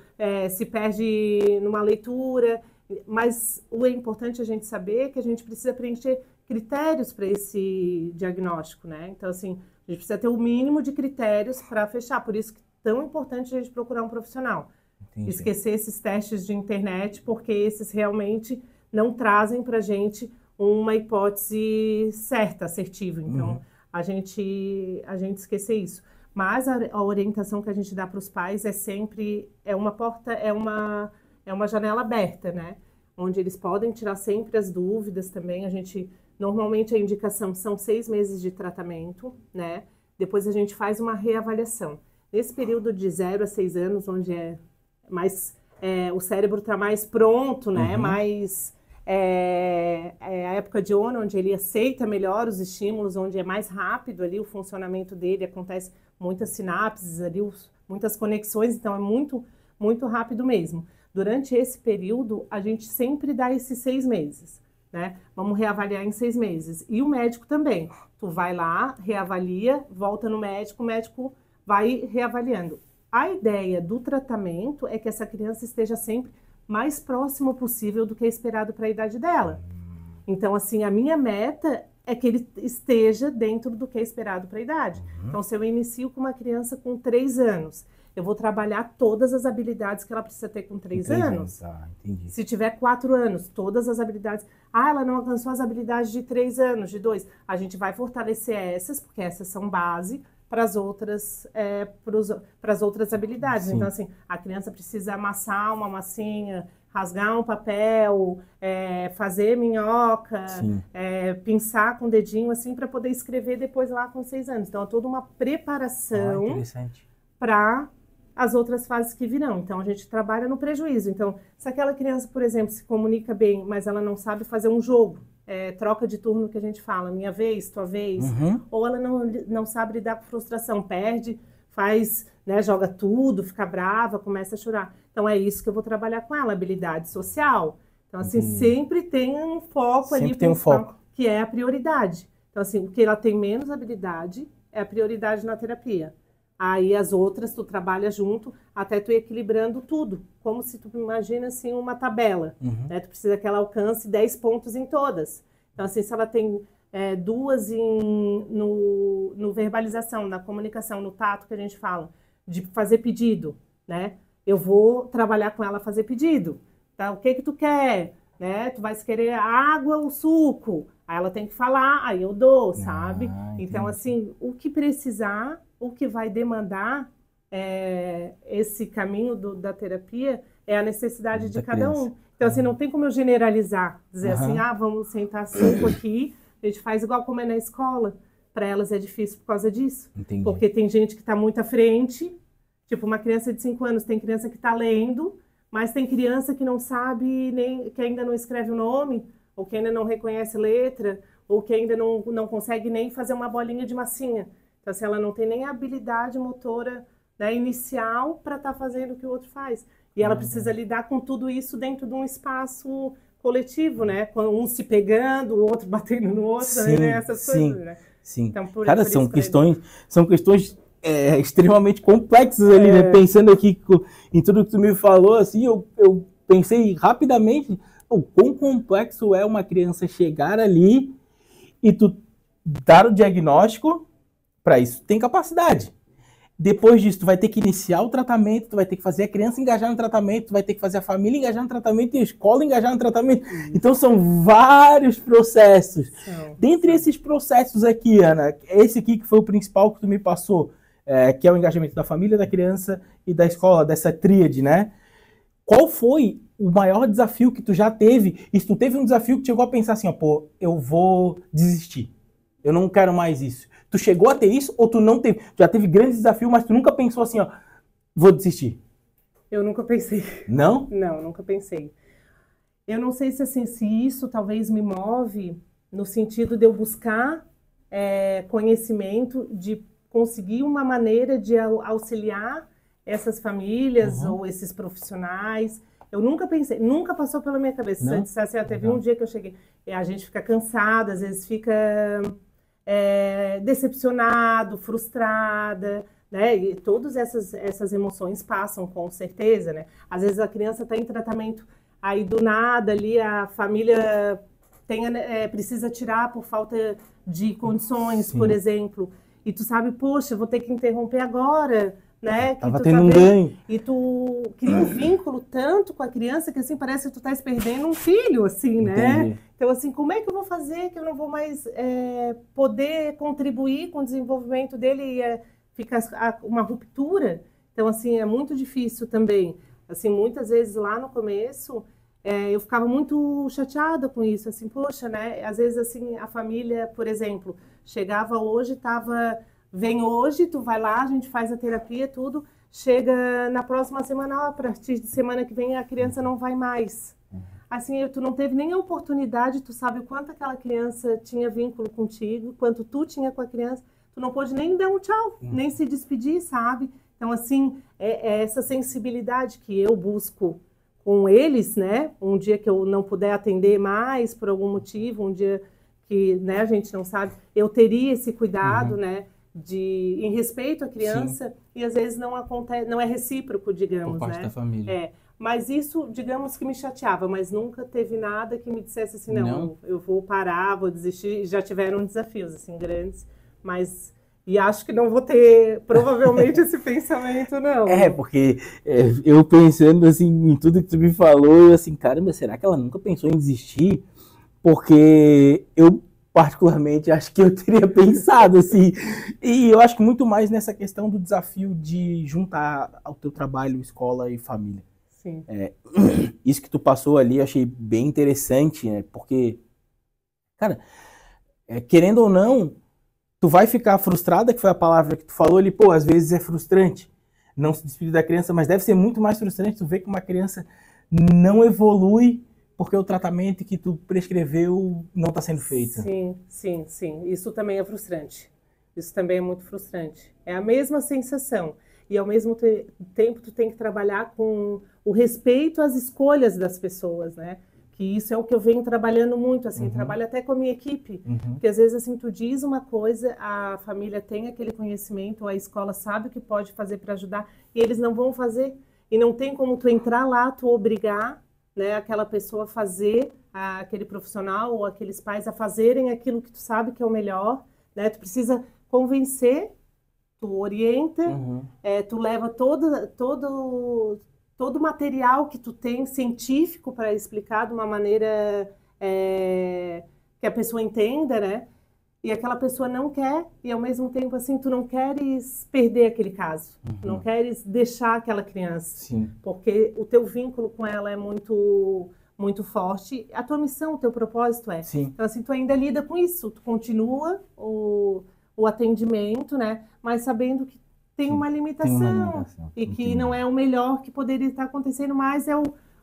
se perde numa leitura. Mas o importante é a gente saber que a gente precisa preencher critérios para esse diagnóstico, né? Então, assim, a gente precisa ter o mínimo de critérios para fechar. Por isso que é tão importante a gente procurar um profissional. Entendi. Esquecer esses testes de internet, porque esses realmente não trazem para a gente uma hipótese certa, assertiva. Então, a gente esquecer isso. Mas a orientação que a gente dá para os pais é sempre, uma porta, é uma janela aberta, né? Onde eles podem tirar sempre as dúvidas também. Normalmente a indicação são 6 meses de tratamento, né? Depois a gente faz uma reavaliação. Nesse período de 0 a 6 anos, onde o cérebro está mais pronto, né? Mais a época de ONU, onde ele aceita melhor os estímulos, onde é mais rápido ali o funcionamento dele, acontece muitas sinapses ali, muitas conexões, então é muito, muito rápido mesmo. Durante esse período, a gente sempre dá esses 6 meses, né? Vamos reavaliar em 6 meses. E o médico também. Tu vai lá, reavalia, volta no médico, o médico vai reavaliando. A ideia do tratamento é que essa criança esteja sempre mais próximo possível do que é esperado para a idade dela. Então, assim, a minha meta é que ele esteja dentro do que é esperado para a idade. Então, se eu inicio com uma criança com 3 anos, eu vou trabalhar todas as habilidades que ela precisa ter com 3 anos. Entendi. Se tiver 4 anos, todas as habilidades. Ela não alcançou as habilidades de 3 anos, de 2. A gente vai fortalecer essas, porque essas são base para as outras habilidades. Sim. Então, assim, a criança precisa amassar uma massinha, rasgar um papel, fazer minhoca, pinçar com o dedinho, assim, para poder escrever depois lá com 6 anos. Então, é toda uma preparação para as outras fases que virão. Então, a gente trabalha no prejuízo. Então, se aquela criança, por exemplo, se comunica bem, mas ela não sabe fazer um jogo, troca de turno que a gente fala, minha vez, tua vez, ou ela não sabe lidar com frustração, perde, faz, né, joga tudo, fica brava, começa a chorar. Então, é isso que eu vou trabalhar com ela, habilidade social. Então, assim, sempre tem um foco ali, que é a prioridade. Então, assim, o que ela tem menos habilidade é a prioridade na terapia. Aí as outras tu trabalha junto até tu ir equilibrando tudo. Como se tu imagina assim uma tabela. Né? Tu precisa que ela alcance 10 pontos em todas. Então assim, se ela tem 2 no verbalização, na comunicação, no tato que a gente fala, de fazer pedido, né? Eu vou trabalhar com ela a fazer pedido. Tá? O que tu quer? Né? Tu vai querer água ou suco? Aí ela tem que falar, aí eu dou, sabe? Então assim, o que precisar... O que vai demandar esse caminho da terapia é a necessidade de cada um. Então, assim, não tem como eu generalizar, dizer assim, vamos sentar 5 aqui, a gente faz igual como é na escola. Para elas é difícil por causa disso. Entendi. Porque tem gente que está muito à frente, tipo uma criança de 5 anos, tem criança que está lendo, mas tem criança que não sabe, que ainda não escreve o nome, ou que ainda não reconhece letra, ou que ainda não consegue nem fazer uma bolinha de massinha. Então, assim, ela não tem nem a habilidade motora, né, inicial para estar fazendo o que o outro faz. E ela precisa lidar com tudo isso dentro de um espaço coletivo, né? Com um se pegando, o outro batendo no outro, né? Essas coisas, né? Sim. Então, cara, são questões extremamente complexas ali, né? Pensando aqui em tudo que tu me falou, assim, eu pensei rapidamente, quão complexo é uma criança chegar ali e tu dar o diagnóstico. Para isso, tem capacidade. Depois disso, tu vai ter que iniciar o tratamento, tu vai ter que fazer a criança engajar no tratamento, tu vai ter que fazer a família engajar no tratamento e a escola engajar no tratamento. Então, são vários processos. Dentre esses processos aqui, Ana, esse aqui que foi o principal que tu me passou, que é o engajamento da família, da criança e da escola, dessa tríade, né? Qual foi o maior desafio que tu já teve? E se tu teve um desafio que chegou a pensar assim, eu vou desistir. Eu não quero mais isso. Tu chegou a ter isso ou tu não teve? Tu já teve grandes desafios, mas tu nunca pensou assim, vou desistir? Eu nunca pensei. Não? Não, nunca pensei. Eu não sei se, assim, se isso talvez me move no sentido de eu buscar conhecimento, de conseguir uma maneira de auxiliar essas famílias ou esses profissionais. Eu nunca pensei, nunca passou pela minha cabeça. Se eu dissesse, teve um dia que eu cheguei, a gente fica cansada, às vezes fica... decepcionado, frustrada, né? E todas essas emoções passam, com certeza, né? Às vezes a criança está em tratamento, aí do nada ali a família precisa tirar por falta de condições, por exemplo, e tu sabe, poxa, vou ter que interromper agora, né? Tava tendo um ganho. E tu cria um vínculo tanto com a criança que assim parece que tu estás perdendo um filho, assim, né? Entendi. Então, assim, como é que eu vou fazer que eu não vou mais poder contribuir com o desenvolvimento dele e fica uma ruptura? Então, assim, é muito difícil também. Assim, muitas vezes lá no começo, eu ficava muito chateada com isso, assim, poxa, né? Às vezes, assim, a família, por exemplo, chegava hoje, vem hoje, tu vai lá, a gente faz a terapia, tudo, chega na próxima semana, a partir de semana que vem a criança não vai mais. Assim, tu não teve nem a oportunidade, tu sabe o quanto aquela criança tinha vínculo contigo, quanto tu tinha com a criança, tu não pôde nem dar um tchau, nem se despedir, sabe? Então, assim, é essa sensibilidade que eu busco com eles, né? Um dia que eu não puder atender mais por algum motivo, um dia que, né, a gente não sabe, eu teria esse cuidado, né? Em respeito à criança, e às vezes não acontece, não é recíproco, digamos, por parte né? da família. Mas isso, digamos que me chateava, mas nunca teve nada que me dissesse assim, não, eu vou parar, vou desistir. Já tiveram desafios, assim, grandes, mas... E acho que não vou ter, provavelmente, esse pensamento, não. Porque eu pensando, assim, em tudo que tu me falou, eu assim, caramba, será que ela nunca pensou em desistir? Porque eu, particularmente, acho que eu teria pensado, assim. E eu acho que muito mais nessa questão do desafio de juntar ao teu trabalho, escola e família. Sim. Isso que tu passou ali, eu achei bem interessante, né? Porque, cara, querendo ou não, tu vai ficar frustrada, que foi a palavra que tu falou ali, pô, às vezes é frustrante não se despedir da criança, mas deve ser muito mais frustrante tu ver que uma criança não evolui porque o tratamento que tu prescreveu não está sendo feito. Sim. Isso também é frustrante. Isso também é muito frustrante. É a mesma sensação. E ao mesmo tempo tu tem que trabalhar com o respeito às escolhas das pessoas, né? Que isso é o que eu venho trabalhando muito, assim, trabalho até com a minha equipe, porque às vezes, assim, tu diz uma coisa, a família tem aquele conhecimento, a escola sabe o que pode fazer para ajudar, e eles não vão fazer, e não tem como tu entrar lá, tu obrigar, né, aquela pessoa a fazer, aquele profissional ou aqueles pais a fazerem aquilo que tu sabe que é o melhor, né, tu precisa convencer, tu orienta, tu leva todo o material que tu tem científico para explicar de uma maneira que a pessoa entenda, né? E aquela pessoa não quer, e ao mesmo tempo, assim, tu não queres perder aquele caso, não queres deixar aquela criança, porque o teu vínculo com ela é muito, muito forte, a tua missão, o teu propósito é. Então, assim, tu ainda lida com isso, tu continua o atendimento, né? Mas sabendo que tem uma limitação e que não é o melhor que poderia estar acontecendo, mas é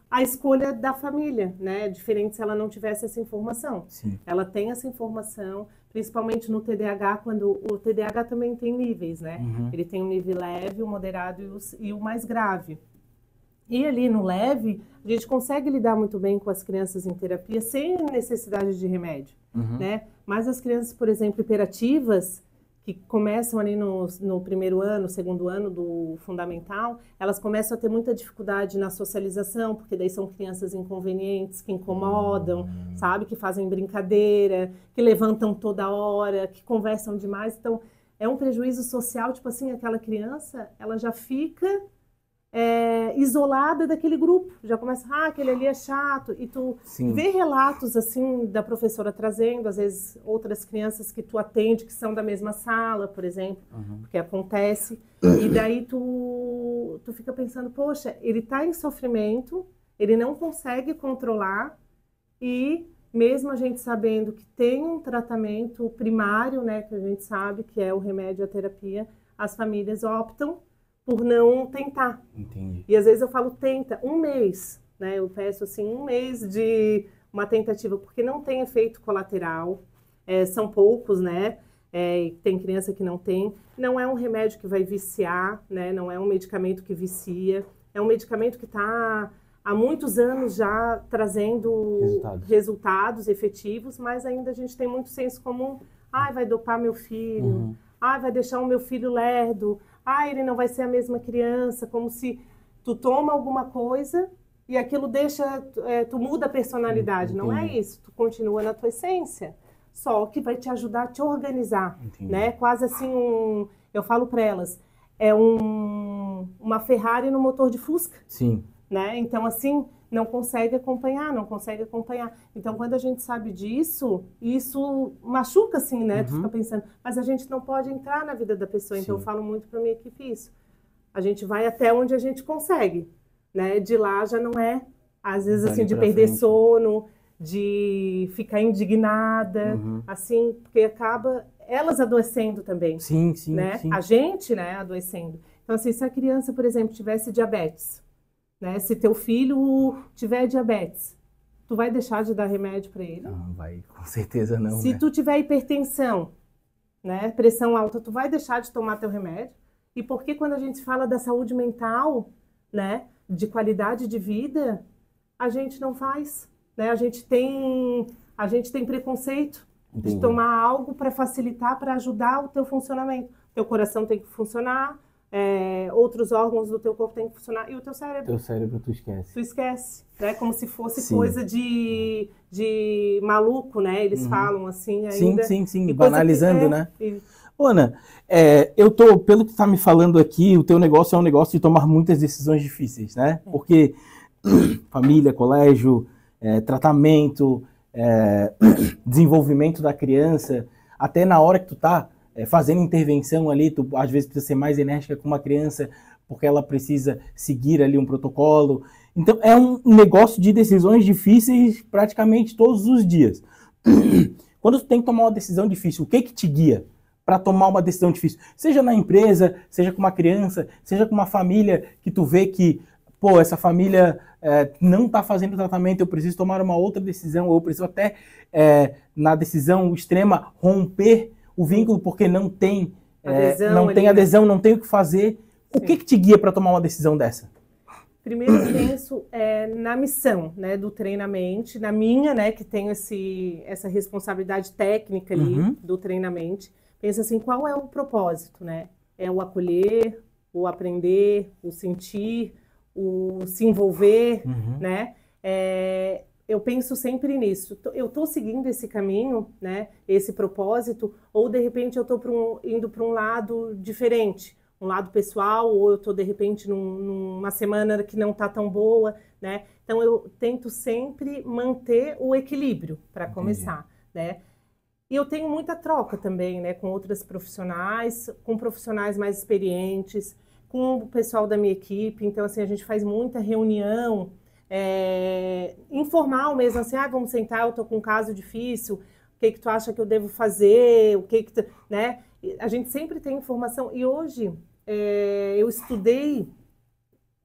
a escolha da família, né? Diferente se ela não tivesse essa informação. Ela tem essa informação, principalmente no TDAH, quando o TDAH também tem níveis, né? Ele tem um nível leve, o moderado e o mais grave. E ali no leve, a gente consegue lidar muito bem com as crianças em terapia sem necessidade de remédio, né? Mas as crianças, por exemplo, hiperativas, que começam ali no primeiro ano, segundo ano do fundamental, elas começam a ter muita dificuldade na socialização, porque daí são crianças inconvenientes, que incomodam, sabe? Que fazem brincadeira, que levantam toda hora, que conversam demais. Então, é um prejuízo social, tipo assim, aquela criança, ela já fica isolada daquele grupo, já começa, aquele ali é chato, e tu vê relatos assim da professora trazendo, às vezes outras crianças que tu atende que são da mesma sala, por exemplo, porque acontece, e daí tu fica pensando, poxa, ele tá em sofrimento, ele não consegue controlar, e mesmo a gente sabendo que tem um tratamento primário, né, que a gente sabe que é o remédio, a terapia, as famílias optam por não tentar. Entendi. E às vezes eu falo, tenta, 1 mês, né? Eu peço assim, 1 mês de uma tentativa, porque não tem efeito colateral, são poucos, né? Tem criança que não tem. Não é um remédio que vai viciar, né? Não é um medicamento que vicia. É um medicamento que está há muitos anos já trazendo resultados efetivos, mas ainda a gente tem muito senso comum. Vai dopar meu filho. Vai deixar o meu filho lerdo. Ele não vai ser a mesma criança, como se tu toma alguma coisa e aquilo deixa, tu muda a personalidade. Não é isso, tu continua na tua essência, só que vai te ajudar a te organizar, né? Quase assim, eu falo para elas, uma Ferrari no motor de Fusca, né? Então assim, não consegue acompanhar. Então, quando a gente sabe disso, isso machuca, assim, né? Tu fica pensando, mas a gente não pode entrar na vida da pessoa. Então, eu falo muito para minha equipe isso. A gente vai até onde a gente consegue, né? De lá já não é, às vezes, assim, de perder sono, de ficar indignada, assim, porque acaba elas adoecendo também. Né? A gente, né, adoecendo. Então, assim, se a criança, por exemplo, tivesse diabetes, né? Se teu filho tiver diabetes, tu vai deixar de dar remédio para ele? Não vai, com certeza não. Se tu tiver hipertensão, né? Pressão alta, tu vai deixar de tomar teu remédio? E por que quando a gente fala da saúde mental, né? De qualidade de vida, a gente não faz, né? A gente tem preconceito de tomar algo para facilitar, para ajudar o teu funcionamento. Teu coração tem que funcionar, outros órgãos do teu corpo têm que funcionar, e o teu cérebro. Teu cérebro tu esquece. Tu esquece, né? Como se fosse coisa de maluco, né? Eles falam assim ainda. Sim, banalizando, né? E... Ana, pelo que tu tá me falando aqui, o teu negócio é um negócio de tomar muitas decisões difíceis, né? Porque família, colégio, tratamento, desenvolvimento da criança, até na hora que tu tá fazendo intervenção ali, tu às vezes precisa ser mais enérgica com uma criança, porque ela precisa seguir ali um protocolo. Então, é um negócio de decisões difíceis praticamente todos os dias. Quando tu tem que tomar uma decisão difícil, o que te guia para tomar uma decisão difícil? Seja na empresa, seja com uma criança, seja com uma família que tu vê que, pô, essa família não está fazendo tratamento, eu preciso tomar uma outra decisão, ou eu preciso até, na decisão extrema, romper o vínculo porque não tem adesão, não tem o que fazer. O que te guia para tomar uma decisão dessa? Primeiro eu penso na missão, né, do treinamento, na minha, né, que tenho essa responsabilidade técnica ali do treinamento. Penso assim, qual é o propósito, né? É o acolher, o aprender, o sentir, o se envolver, né? Eu penso sempre nisso. Eu estou seguindo esse caminho, né? Esse propósito, ou de repente eu estou indo para um lado diferente, um lado pessoal, ou eu estou de repente numa semana que não está tão boa, né? Então eu tento sempre manter o equilíbrio para começar, né? E eu tenho muita troca também, né? Com outras profissionais, com profissionais mais experientes, com o pessoal da minha equipe. Então assim, a gente faz muita reunião informal mesmo, assim, vamos sentar, eu tô com um caso difícil, o que tu acha que eu devo fazer, né? A gente sempre tem informação, e hoje eu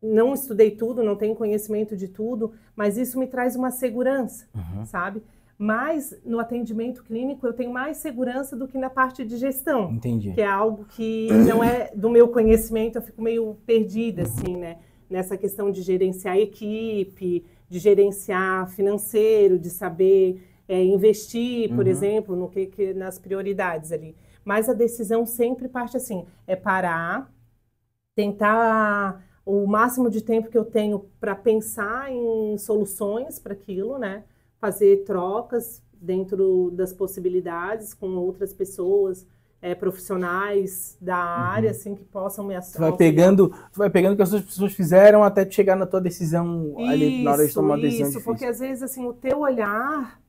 não estudei tudo, não tenho conhecimento de tudo, mas isso me traz uma segurança, sabe? Mas no atendimento clínico eu tenho mais segurança do que na parte de gestão. Entendi. Que é algo que não é do meu conhecimento, eu fico meio perdida, assim, né? Nessa questão de gerenciar equipe, de gerenciar financeiro, de saber investir, por exemplo, no nas prioridades ali. Mas a decisão sempre parte assim, parar, tentar o máximo de tempo que eu tenho para pensar em soluções para aquilo, né? Fazer trocas dentro das possibilidades com outras pessoas, profissionais da área, assim, que possam me auxiliar. Tu vai pegando o que as outras pessoas fizeram até chegar na tua decisão ali na hora de tomar uma decisão difícil. Porque às vezes, assim, o teu olhar,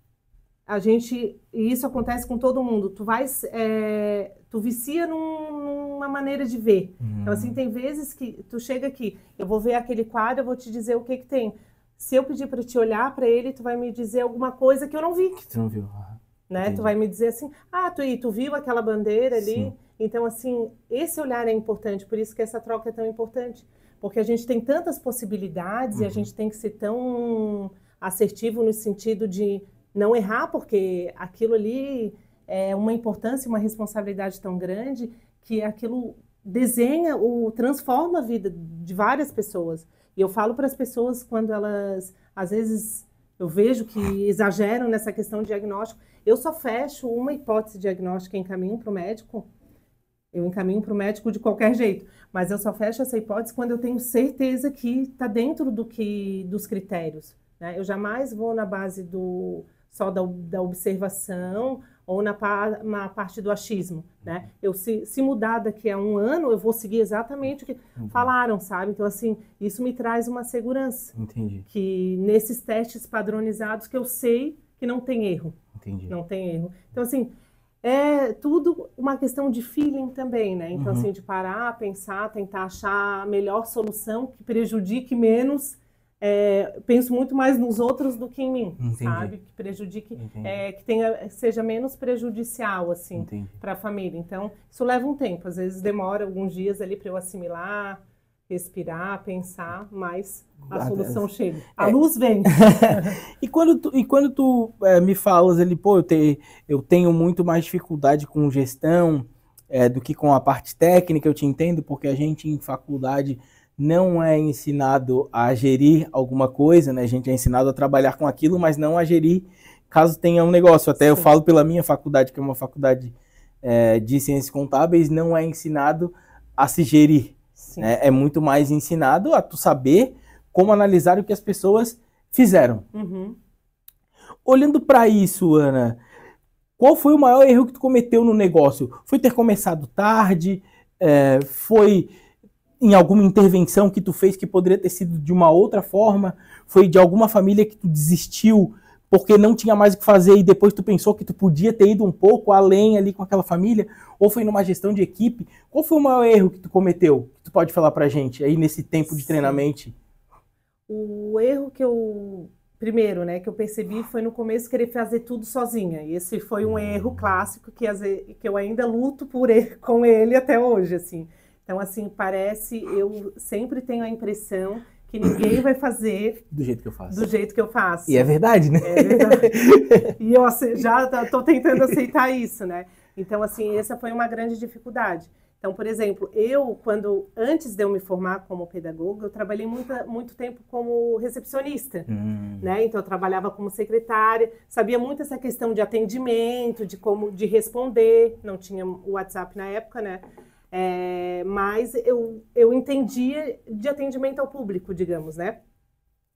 e isso acontece com todo mundo, tu vicia numa maneira de ver. Então, assim, tem vezes que tu chega aqui, eu vou ver aquele quadro, eu vou te dizer o que tem. Se eu pedir para te olhar para ele, tu vai me dizer alguma coisa que eu não vi. Que tu não viu. Né? Tu vai me dizer assim, tu viu aquela bandeira ali? Sim. Então, assim, esse olhar é importante, por isso que essa troca é tão importante. Porque a gente tem tantas possibilidades e a gente tem que ser tão assertivo no sentido de não errar, porque aquilo ali é uma importância, uma responsabilidade tão grande que aquilo transforma a vida de várias pessoas. E eu falo para as pessoas quando elas, às vezes, eu vejo que exageram nessa questão de diagnóstico. Eu só fecho uma hipótese diagnóstica e encaminho para o médico. Eu encaminho para o médico de qualquer jeito. Mas eu só fecho essa hipótese quando eu tenho certeza que está dentro dos critérios. Né? Eu jamais vou na base só da observação ou na parte do achismo. Né? Se mudar daqui a 1 ano, eu vou seguir exatamente o que falaram, sabe? Então, assim, isso me traz uma segurança. Entendi. Que nesses testes padronizados que eu sei que não tem erro. Entendi. Não tem erro. Então, assim, é tudo uma questão de feeling também, né? Então, assim, de parar, pensar, tentar achar a melhor solução que prejudique menos. Penso muito mais nos outros do que em mim, sabe? Que prejudique, que seja menos prejudicial, assim, para a família. Então, isso leva um tempo. Às vezes demora alguns dias ali para eu assimilar, respirar, pensar, mas a solução chega. A luz vem. E quando tu me falas ali, pô, eu tenho muito mais dificuldade com gestão do que com a parte técnica, eu te entendo, porque a gente em faculdade não é ensinado a gerir alguma coisa, né? A gente é ensinado a trabalhar com aquilo, mas não a gerir caso tenha um negócio. Até eu falo pela minha faculdade, que é uma faculdade de ciências contábeis, não é ensinado a se gerir. Né? É muito mais ensinado a tu saber como analisar o que as pessoas fizeram. Olhando para isso, Ana, qual foi o maior erro que tu cometeu no negócio? Foi ter começado tarde? Foi em alguma intervenção que tu fez que poderia ter sido de uma outra forma? Foi de alguma família que tu desistiu porque não tinha mais o que fazer e depois tu pensou que tu podia ter ido um pouco além ali com aquela família? Ou foi numa gestão de equipe? Qual foi o maior erro que tu cometeu? Que tu pode falar pra gente aí nesse tempo de treinamento? O erro que primeiro, né, que eu percebi foi no começo querer fazer tudo sozinha. E esse foi um erro clássico que eu ainda luto com ele até hoje, assim. Então, assim, eu sempre tenho a impressão que ninguém vai fazer do jeito que eu faço. Do jeito que eu faço. E é verdade, né? É verdade. E eu já estou tentando aceitar isso, né? Então, assim, essa foi uma grande dificuldade. Então, por exemplo, antes de eu me formar como pedagoga, eu trabalhei muito tempo como recepcionista, né? Então, eu trabalhava como secretária, sabia muito essa questão de atendimento, de responder, não tinha o WhatsApp na época, né? Mas eu entendia de atendimento ao público, digamos, né?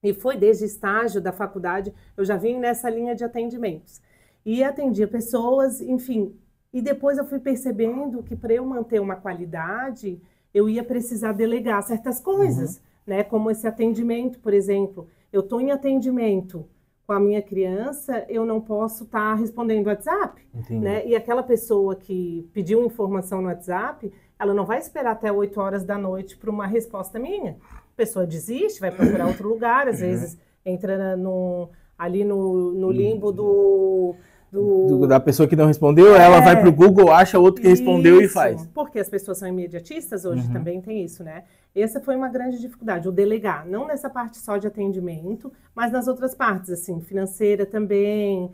E foi desde estágio da faculdade, eu já vim nessa linha de atendimentos. E atendia pessoas, enfim. E depois eu fui percebendo que para eu manter uma qualidade, eu ia precisar delegar certas coisas, né? Como esse atendimento, por exemplo. Eu estou em atendimento com a minha criança, eu não posso estar respondendo WhatsApp, né? E aquela pessoa que pediu informação no WhatsApp, ela não vai esperar até 8 horas da noite para uma resposta minha. A pessoa desiste, vai procurar outro lugar, às vezes entra ali no limbo da pessoa que não respondeu, ela vai pro Google, acha outro que respondeu e faz. Porque as pessoas são imediatistas, hoje também tem isso, né? Essa foi uma grande dificuldade, o delegar, não nessa parte só de atendimento, mas nas outras partes, assim, financeira também,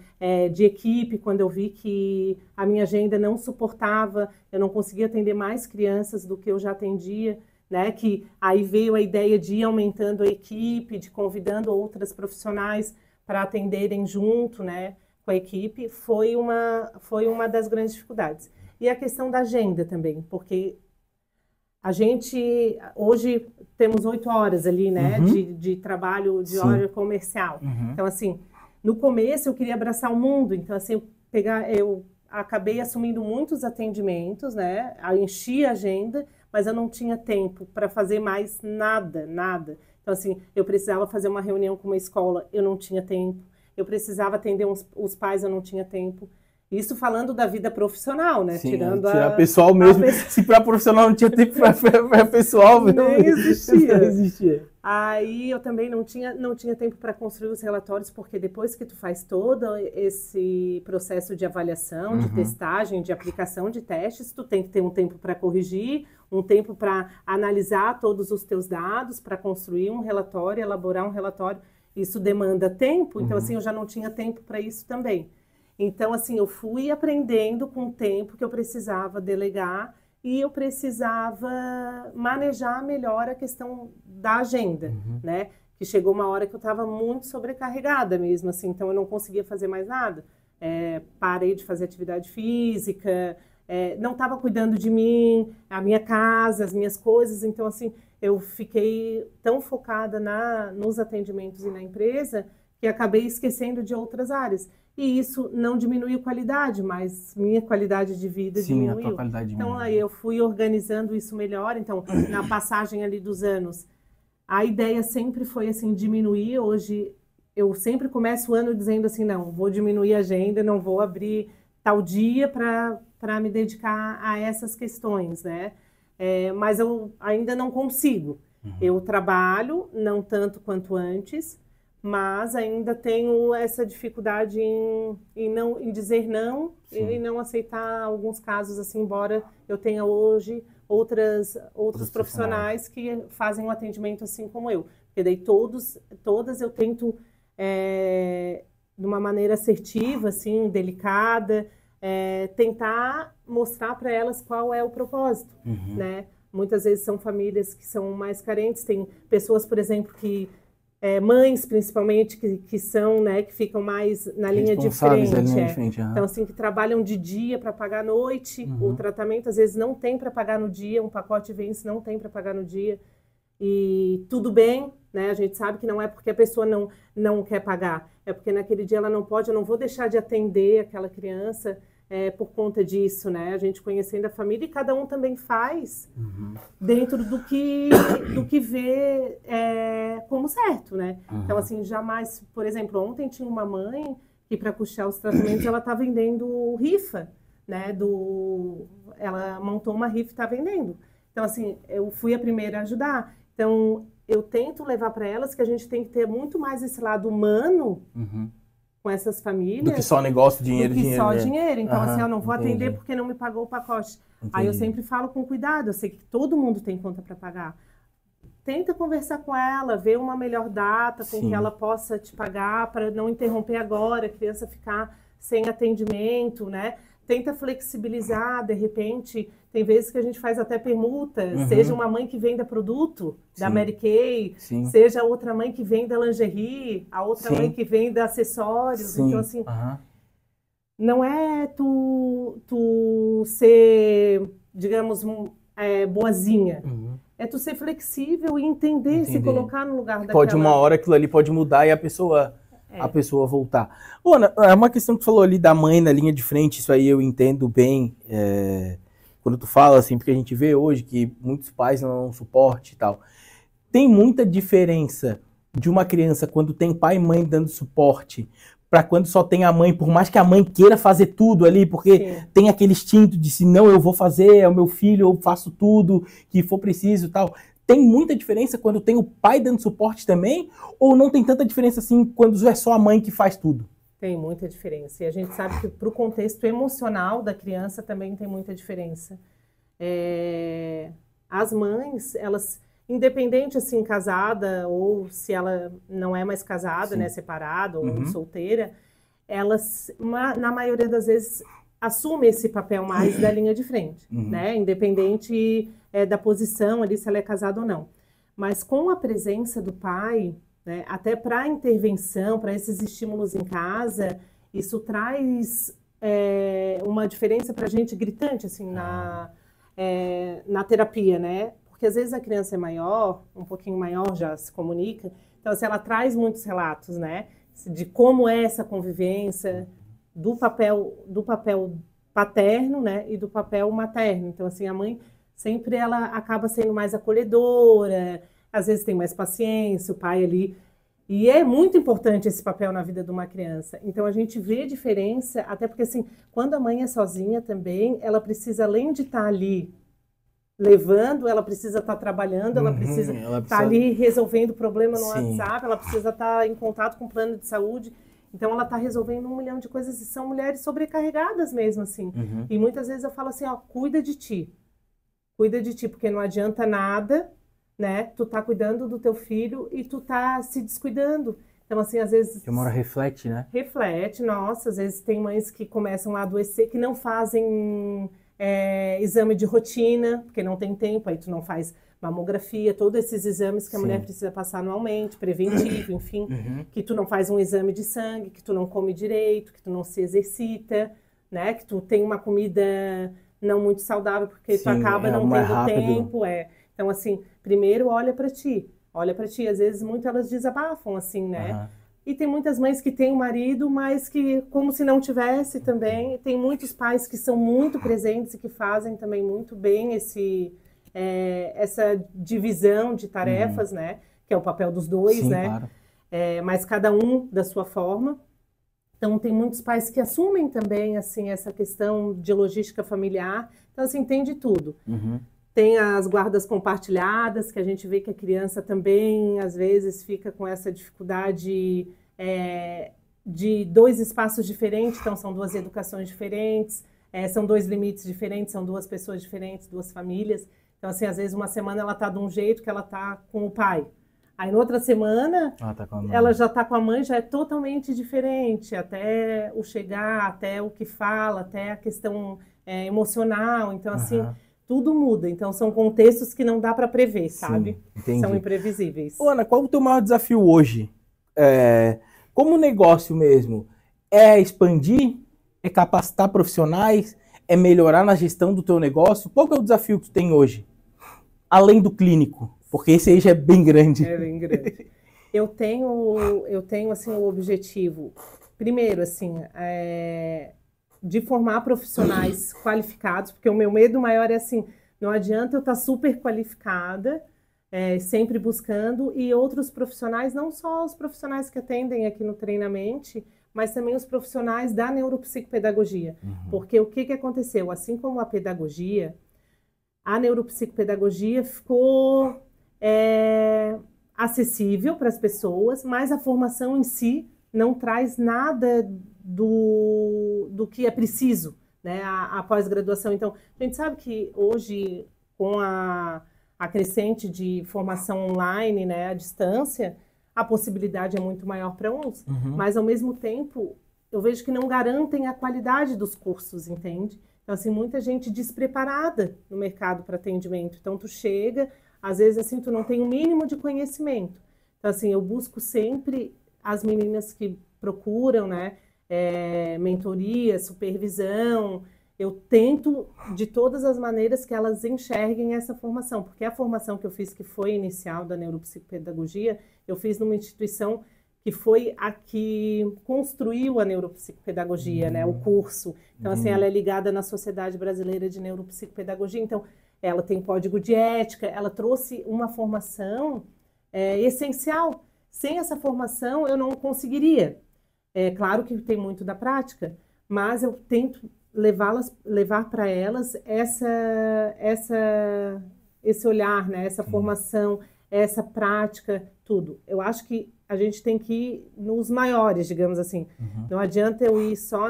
de equipe, quando eu vi que a minha agenda não suportava, eu não conseguia atender mais crianças do que eu já atendia, né? Que aí veio a ideia de ir aumentando a equipe, de convidando outras profissionais para atenderem junto, né? Com a equipe, foi uma das grandes dificuldades. E a questão da agenda também, porque a gente, hoje, temos 8 horas ali, né, de trabalho, de hora comercial. Então, assim, no começo eu queria abraçar o mundo, então, assim, eu acabei assumindo muitos atendimentos, né, enchi a agenda, mas eu não tinha tempo para fazer mais nada. Então, assim, eu precisava fazer uma reunião com uma escola, eu não tinha tempo. Eu precisava atender os pais, eu não tinha tempo. Isso falando da vida profissional, né? Sim, tirando tirar pessoal mesmo. Se para profissional não tinha tempo para pessoal, nem existia. Não existia. Aí eu também não tinha tempo para construir os relatórios, porque depois que tu faz todo esse processo de avaliação, de testagem, de aplicação de testes, tu tem que ter um tempo para corrigir, um tempo para analisar todos os teus dados, para construir um relatório, elaborar um relatório. Isso demanda tempo, então assim, eu já não tinha tempo para isso também. Então assim, eu fui aprendendo com o tempo que eu precisava delegar e eu precisava manejar melhor a questão da agenda, né? Que chegou uma hora que eu estava muito sobrecarregada mesmo, assim, então eu não conseguia fazer mais nada. Parei de fazer atividade física, não estava cuidando de mim, a minha casa, as minhas coisas, então assim, eu fiquei tão focada nos atendimentos e na empresa que acabei esquecendo de outras áreas. E isso não diminuiu qualidade, mas minha qualidade de vida diminuiu. Sim, a tua qualidade diminuiu. Então, aí eu fui organizando isso melhor. Então, na passagem ali dos anos, a ideia sempre foi, assim, diminuir. Hoje, eu sempre começo o ano dizendo assim, não, vou diminuir a agenda, não vou abrir tal dia para me dedicar a essas questões, né? Mas eu ainda não consigo. Eu trabalho, não tanto quanto antes, mas ainda tenho essa dificuldade em dizer não e não aceitar alguns casos, assim, embora eu tenha hoje outros profissionais que fazem um atendimento assim como eu. Porque daí todas eu tento, de uma maneira assertiva, assim, delicada, tentar mostrar para elas qual é o propósito, né? Muitas vezes são famílias que são mais carentes, tem pessoas, por exemplo, que mães, principalmente, que são, né, que ficam mais na linha de frente. Então, assim, que trabalham de dia para pagar à noite. O tratamento, às vezes, não tem para pagar no dia. Um pacote vence, não tem para pagar no dia. E tudo bem, né? A gente sabe que não é porque a pessoa não quer pagar. É porque naquele dia ela não pode, eu não vou deixar de atender aquela criança por conta disso, né? A gente conhecendo a família e cada um também faz dentro do que vê como certo, né? Então, assim, jamais... Por exemplo, ontem tinha uma mãe que, para custear os tratamentos, ela está vendendo rifa, né? Ela montou uma rifa e está vendendo. Então, assim, eu fui a primeira a ajudar. Então, eu tento levar para elas que a gente tem que ter muito mais esse lado humano com essas famílias. Do que só negócio, dinheiro, dinheiro. Só dinheiro. Então, assim, eu não vou atender porque não me pagou o pacote. Aí eu sempre falo com cuidado. Eu sei que todo mundo tem conta para pagar. Tenta conversar com ela, ver uma melhor data com que ela possa te pagar para não interromper agora, a criança ficar sem atendimento, né? Tenta flexibilizar, de repente, tem vezes que a gente faz até permuta, seja uma mãe que venda produto da Mary Kay, seja outra mãe que venda lingerie, a outra mãe que venda acessórios. Então, assim, não é tu ser, digamos, boazinha. É tu ser flexível e entender, se colocar no lugar daquela... Pode uma hora aquilo ali pode mudar e a pessoa voltar. Ana, é uma questão que tu falou ali da mãe na linha de frente, isso aí eu entendo bem, quando tu fala assim, porque a gente vê hoje que muitos pais não dão suporte e tal. Tem muita diferença de uma criança quando tem pai e mãe dando suporte para quando só tem a mãe, por mais que a mãe queira fazer tudo ali, porque tem aquele instinto de se não, eu vou fazer, é o meu filho, eu faço tudo que for preciso e tal. Tem muita diferença quando tem o pai dando suporte também? Ou não tem tanta diferença assim quando é só a mãe que faz tudo? Tem muita diferença. E a gente sabe que para o contexto emocional da criança também tem muita diferença. As mães, elas, independente assim, casada ou se ela não é mais casada, né, separada ou solteira, elas, na maioria das vezes, assumem esse papel mais da linha de frente, né? Independente da posição ali, se ela é casada ou não. Mas com a presença do pai, né, até para a intervenção, para esses estímulos em casa, isso traz uma diferença para a gente gritante, assim, na terapia, né? Porque às vezes a criança é maior, um pouquinho maior, já se comunica, então assim, ela traz muitos relatos, né? De como é essa convivência, do papel paterno, né? E do papel materno. Então assim, a mãe sempre ela acaba sendo mais acolhedora, às vezes tem mais paciência, o pai ali. E é muito importante esse papel na vida de uma criança. Então a gente vê diferença, até porque assim, quando a mãe é sozinha também, ela precisa, além de estar ali levando, ela precisa estar trabalhando, ela precisa estar ali resolvendo o problema no WhatsApp, ela precisa estar em contato com o plano de saúde. Então ela está resolvendo 1 milhão de coisas e são mulheres sobrecarregadas mesmo, assim. E muitas vezes eu falo assim, ó, cuida de ti, porque não adianta nada, né? Tu tá cuidando do teu filho e tu tá se descuidando. Então, assim, às vezes... Uma hora reflete, né? Reflete, nossa, às vezes tem mães que começam a adoecer, que não fazem exame de rotina, porque não tem tempo, aí tu não faz mamografia, todos esses exames que a mulher precisa passar anualmente, preventivo, enfim, que tu não faz um exame de sangue, que tu não come direito, que tu não se exercita, né? Que tu tem uma comida não muito saudável, porque tu acaba não tendo tempo, Então, assim, primeiro olha para ti. Às vezes, muito elas desabafam, assim, né? E tem muitas mães que têm um marido, mas que, como se não tivesse também. Tem muitos pais que são muito presentes e que fazem também muito bem essa divisão de tarefas, né? Que é o papel dos dois, né? Claro. Mas cada um da sua forma. Então, tem muitos pais que assumem também, assim, essa questão de logística familiar. Então, assim, tem de tudo. Tem as guardas compartilhadas, que a gente vê que a criança também, às vezes, fica com essa dificuldade de 2 espaços diferentes, então são 2 educações diferentes, são 2 limites diferentes, são 2 pessoas diferentes, 2 famílias. Então, assim, às vezes, uma semana ela está de um jeito que ela está com o pai. Aí, na outra semana, ela já está com a mãe, já é totalmente diferente, até o chegar, até o que fala, até a questão emocional. Então, assim... tudo muda. Então, são contextos que não dá para prever, sabe? Sim, entendi. São imprevisíveis. Ô, Ana, qual é o teu maior desafio hoje? Como negócio mesmo? É expandir? É capacitar profissionais? É melhorar na gestão do teu negócio? Qual que é o desafio que tu tem hoje? Além do clínico, porque esse aí já é bem grande. É bem grande. Eu tenho assim, o objetivo, primeiro, assim, de formar profissionais qualificados, porque o meu medo maior é assim, não adianta eu estar super qualificada, sempre buscando, e outros profissionais, não só os profissionais que atendem aqui no Treinamente, mas também os profissionais da neuropsicopedagogia. Porque o que aconteceu? Assim como a pedagogia, a neuropsicopedagogia ficou acessível para as pessoas, mas a formação em si não traz nada do que é preciso, né, a pós-graduação. Então, a gente sabe que hoje, com a crescente de formação online, né, à distância, a possibilidade é muito maior para uns, mas, ao mesmo tempo, eu vejo que não garantem a qualidade dos cursos, entende? Então, assim, muita gente despreparada no mercado para atendimento. Então, tu chega, às vezes, assim, tu não tem o mínimo de conhecimento. Então, assim, eu busco sempre as meninas que procuram, né, mentoria, supervisão. Eu tento, de todas as maneiras, que elas enxerguem essa formação. Porque a formação que eu fiz, que foi inicial da neuropsicopedagogia, eu fiz numa instituição que foi a que construiu a neuropsicopedagogia, né, o curso. Então, assim, ela é ligada na Sociedade Brasileira de Neuropsicopedagogia. Então, ela tem código de ética, ela trouxe uma formação essencial. Sem essa formação, eu não conseguiria. É claro que tem muito da prática, mas eu tento levar para elas esse olhar, né, essa formação, essa prática, tudo. Eu acho que a gente tem que ir nos maiores, digamos assim. Não adianta eu ir só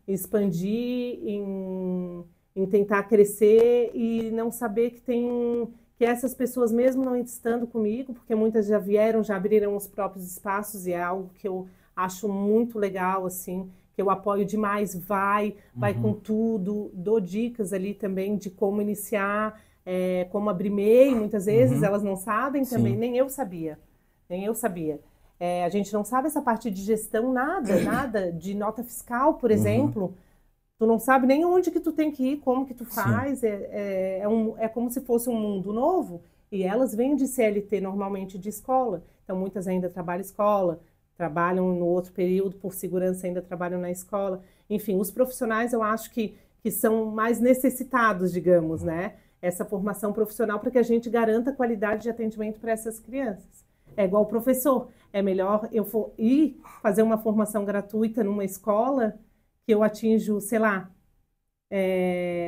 expandir, em tentar crescer e não saber que essas pessoas, mesmo não estando comigo, porque muitas já vieram, já abriram os próprios espaços, e é algo que eu acho muito legal, assim, que eu apoio demais, vai com tudo, dou dicas ali também de como iniciar, como abrir MEI, muitas vezes elas não sabem também, nem eu sabia. A gente não sabe essa parte de gestão, nada, de nota fiscal, por exemplo. Tu não sabe nem onde que tu tem que ir, como que tu faz, é como se fosse um mundo novo, e elas vêm de CLT normalmente de escola, então muitas ainda trabalham escola, trabalham no outro período, por segurança ainda trabalham na escola. Enfim, os profissionais eu acho que são mais necessitados, digamos, né? Essa formação profissional para que a gente garanta a qualidade de atendimento para essas crianças. É igual o professor, é melhor eu ir fazer uma formação gratuita numa escola que eu atinjo, sei lá,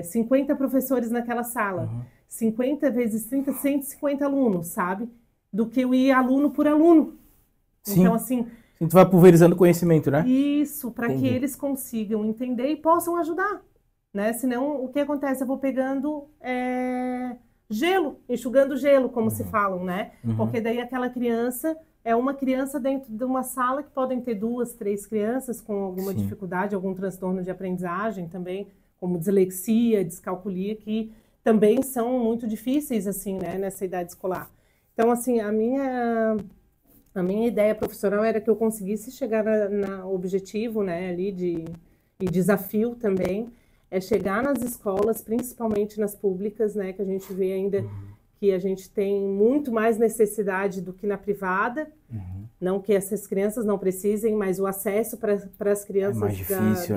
50 professores naquela sala, 50 vezes 30, 150 alunos, sabe? Do que eu ir aluno por aluno. Sim. Então, assim... Tu vai pulverizando conhecimento, né? Isso, para que eles consigam entender e possam ajudar, né? Senão, o que acontece? Eu vou pegando gelo, enxugando gelo, como se falam, né? Porque daí aquela criança é uma criança dentro de uma sala que podem ter 2, 3 crianças com alguma dificuldade, algum transtorno de aprendizagem também, como dislexia, descalculia, que também são muito difíceis, assim, né? Nessa idade escolar. Então, assim, a minha ideia profissional era que eu conseguisse chegar no objetivo, né, ali e desafio também, é chegar nas escolas, principalmente nas públicas, né, que a gente vê ainda que a gente tem muito mais necessidade do que na privada, não que essas crianças não precisem, mas o acesso para as crianças mais difícil,